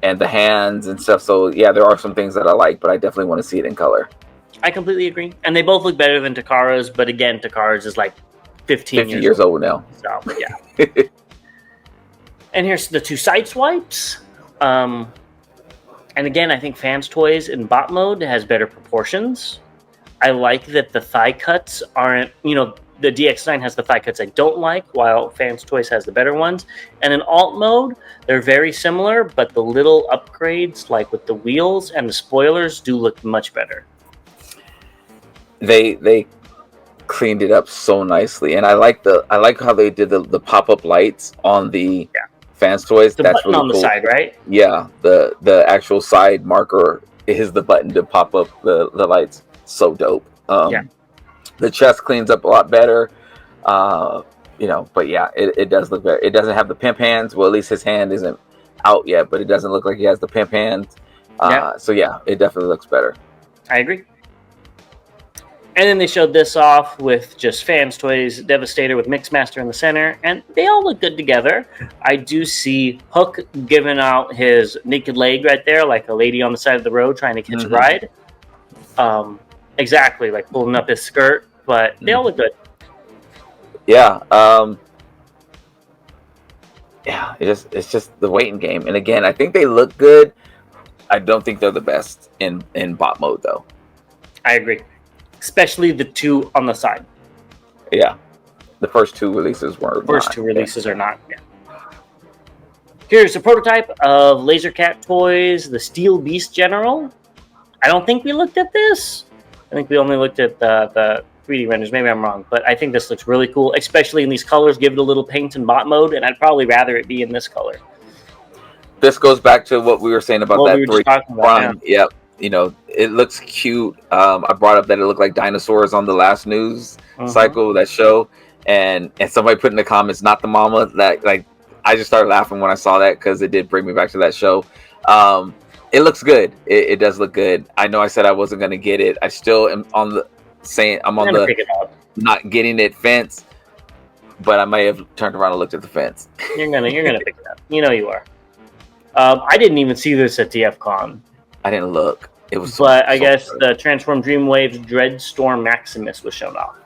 the hands and stuff. So yeah, there are some things that I like, but I definitely want to see it in color. I completely agree. And they both look better than Takara's, but again, Takara's is like 50 years old now. So, yeah. And here's the 2 side swipes. And again, I think Fans Toys in bot mode has better proportions. I like that the thigh cuts aren't, the DX9 has the thigh cuts I don't like, while Fans Toys has the better ones. And in alt mode, they're very similar, but the little upgrades, like with the wheels and the spoilers, do look much better. They cleaned it up so nicely, and I like how they did the pop-up lights on the Fans Toys. The button really on the side, right? Yeah, the actual side marker is the button to pop up the lights. So dope. The chest cleans up a lot better. But yeah, it does look better. It doesn't have the pimp hands. Well, at least his hand isn't out yet, but it doesn't look like he has the pimp hands. So yeah, it definitely looks better. I agree. And then they showed this off with just Fans Toys Devastator with Mixmaster in the center, and they all look good together. I do see Hook giving out his naked leg right there, like a lady on the side of the road trying to catch a ride. Exactly, like pulling up his skirt, but they all look good. Yeah. Yeah, it's just the waiting game. And again, I think they look good. I don't think they're the best in bot mode, though. I agree. Especially the two on the side. Yeah. The first two releases were are not. Yeah. Here's a prototype of Laser Cat Toys, the Steel Beast General. I don't think we looked at this. I think we only looked at the 3D renders. Maybe I'm wrong, but I think this looks really cool, especially in these colors. Give it a little paint and bot mode, and I'd probably rather it be in this color. This goes back to what we were saying about that 3D Prime. Yeah. Yep. It looks cute. I brought up that it looked like dinosaurs on the last news cycle of that show, and somebody put in the comments, "Not the mama." That I just started laughing when I saw that because it did bring me back to that show. It looks good. It does look good. I know I said I wasn't going to get it. I still am on the not getting it fence, but I may have turned around and looked at the fence. You're gonna pick it up. You are. I didn't even see this at TFCon. I didn't look. It was, but I guess the Transform Dreamwave's Dreadstorm Maximus was shown off.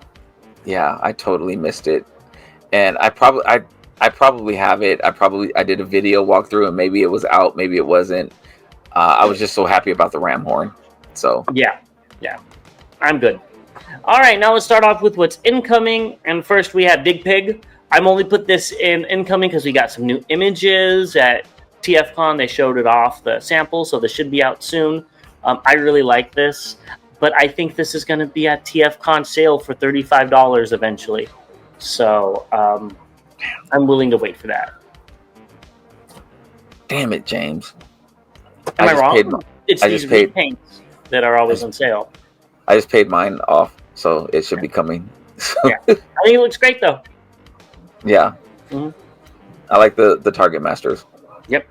Yeah, I totally missed it, and I probably have it. I did a video walkthrough, and maybe it was out, maybe it wasn't. I was just so happy about the ram horn. So yeah, I'm good. All right, now let's start off with what's incoming. And first we have Big Pig. I'm only put this in incoming because we got some new images at TFCon. They showed it off, the sample, so this should be out soon. I really like this, but I think this is going to be at TFCon sale for $35 eventually. So I'm willing to wait for that. Damn it, James. Am I wrong? It's these repaints that are always on sale. I just paid mine off, so it should be coming. Yeah. I think it looks great, though. Yeah. I like the Target Masters. Yep.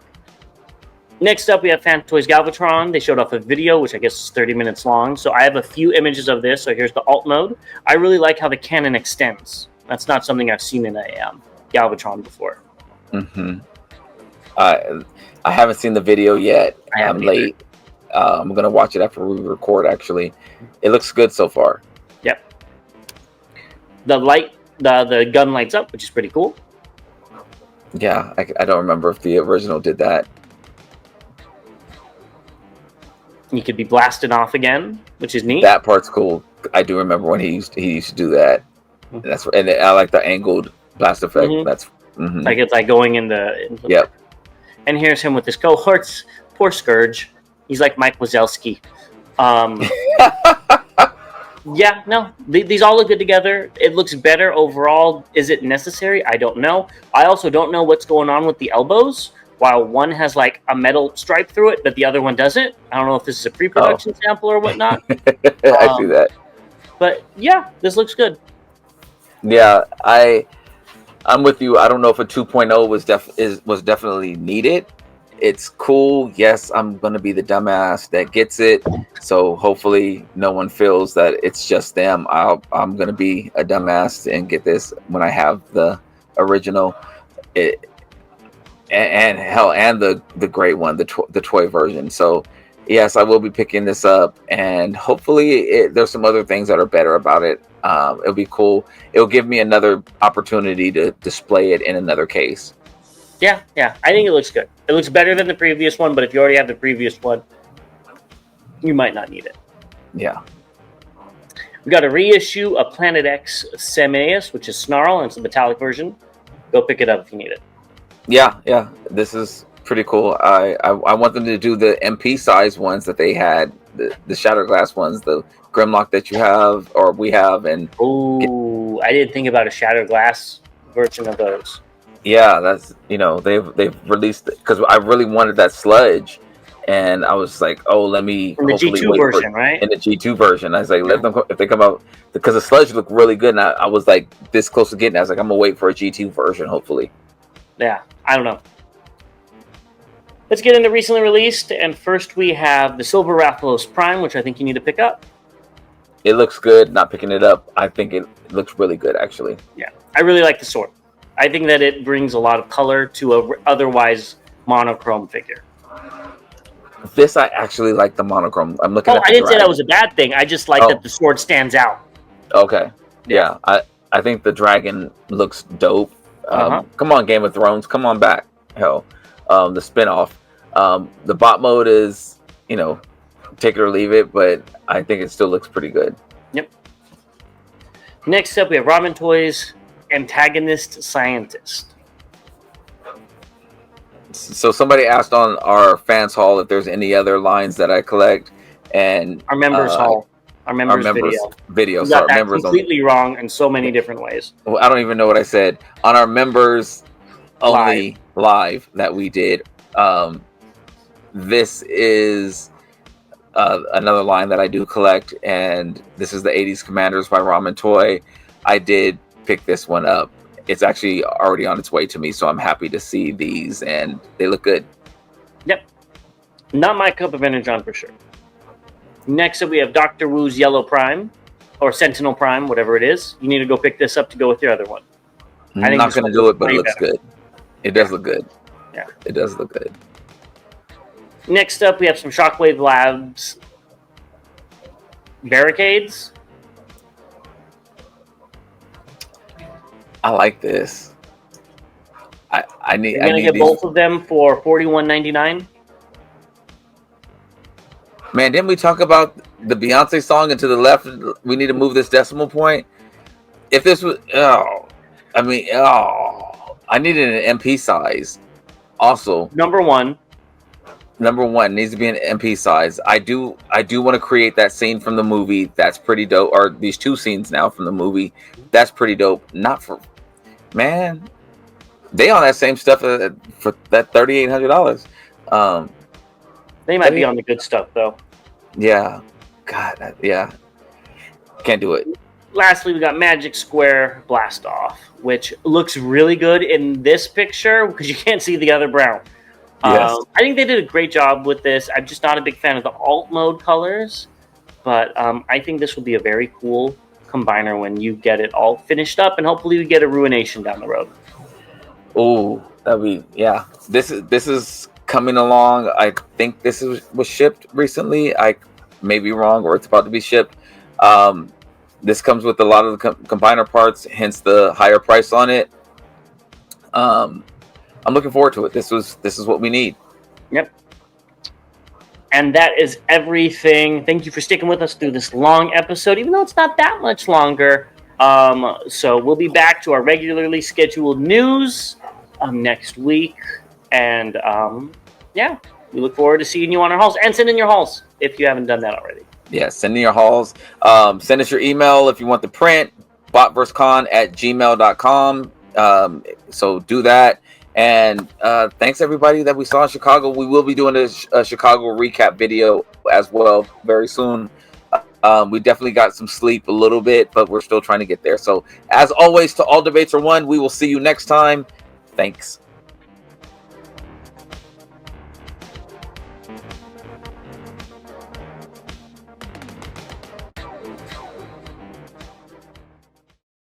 Next up, we have Fan Toys Galvatron. They showed off a video, which I guess is 30 minutes long. So I have a few images of this. So here's the alt mode. I really like how the cannon extends. That's not something I've seen in a Galvatron before. I haven't seen the video yet. I'm late. Either. I'm going to watch it after we record, actually. It looks good so far. Yep. The gun lights up, which is pretty cool. Yeah, I don't remember if the original did that. You could be blasted off again, which is neat. That part's cool. I do remember when he used to do that. And I like the angled blast effect. That's like it's like going in the yep. And here's him with his cohorts. Poor Scourge. He's like Mike Wazowski. Yeah, no, these all look good together. It looks better overall. Is it necessary? I don't know. I also don't know what's going on with the elbows. While one has like a metal stripe through it, but the other one doesn't. I don't know if this is a pre-production sample or whatnot. I see that. But yeah, this looks good. Yeah, I'm with you. I don't know if a 2.0 was definitely needed. It's cool. Yes, I'm going to be the dumbass that gets it. So hopefully no one feels that it's just them. I'm going to be a dumbass and get this when I have the original. And the great one, the toy version. So yes, I will be picking this up, and hopefully there's some other things that are better about it. It'll be cool. It'll give me another opportunity to display it in another case. Yeah, I think it looks good. It looks better than the previous one, but if you already have the previous one, you might not need it. Yeah. We got a reissue of Planet X Semius, which is Snarl, and it's the metallic version. Go pick it up if you need it. Yeah. This is pretty cool. I want them to do the MP size ones that they had, the Shatterglass ones, the Grimlock that you have or we have, and I didn't think about a Shatterglass version of those. Yeah, that's they've released it because I really wanted that sludge, and I was like, oh, let me in the hopefully G2 wait version, for, right? in the G2 version. I was like, let them if they come out, because the sludge looked really good, and I was like this close to getting it. I was like, I'm gonna wait for a G2 version, hopefully. Yeah, I don't know. Let's get into recently released, and first we have the Silver Rathalos Prime, which I think you need to pick up. It looks good. Not picking it up. I think it looks really good, actually. Yeah, I really like the sword. I think that it brings a lot of color to a otherwise monochrome figure. This, I actually like the monochrome. I'm looking at the I didn't say that dragon. was a bad thing. I just like that the sword stands out. Okay. Yeah. I think the dragon looks dope. Come on, Game of Thrones. Come on back. Hell. The spinoff. The bot mode is, take it or leave it, but I think it still looks pretty good. Yep. Next up, we have Ramen Toys Antagonist Scientist. So somebody asked on our fans hall if there's any other lines that I collect, and our members hall, our members video. You got that completely wrong in so many different ways. Well, I don't even know what I said on our members only live that we did. This is another line that I do collect, and this is the 80s Commanders by Ramen Toy. I did pick this one up. It's actually already on its way to me, so I'm happy to see these, and they look good. Yep. Not my cup of energon for sure. Next up, we have Dr. Wu's Yellow Prime, or Sentinel Prime, whatever it is. You need to go pick this up to go with your other one. I'm not going to do it, but it looks good. It does look good. Yeah. It does look good. Next up, we have some Shockwave Labs barricades. I like this. I need. You're gonna get both of them for $41.99. Man, didn't we talk about the Beyonce song? And to the left, we need to move this decimal point. If this was, I needed an MP size. Also, number one needs to be an MP size. I do want to create that scene from the movie. That's pretty dope. Or these two scenes now from the movie. That's pretty dope. Not for, man. They on that same stuff for that $3,800. They might be on the good stuff though. Yeah. God. Yeah. Can't do it. Lastly, we got Magic Square Blast Off, which looks really good in this picture because you can't see the other brown. Yes. I think they did a great job with this. I'm just not a big fan of the alt mode colors, but I think this will be a very cool combiner when you get it all finished up, and hopefully we get a Ruination down the road. Oh, This is coming along. I think this was shipped recently. I may be wrong, or it's about to be shipped. This comes with a lot of the combiner parts, hence the higher price on it. I'm looking forward to it. This is what we need. Yep. And that is everything. Thank you for sticking with us through this long episode, even though it's not that much longer. So we'll be back to our regularly scheduled news next week. And we look forward to seeing you on our halls. And send in your halls if you haven't done that already. Yeah, send in your halls. Send us your email if you want the print, botversecon@gmail.com. So do that. And thanks everybody that we saw in Chicago. We will be doing a Chicago recap video as well very soon. We definitely got some sleep a little bit, but we're still trying to get there. So as always, to all debates are won. We will see you next time. Thanks.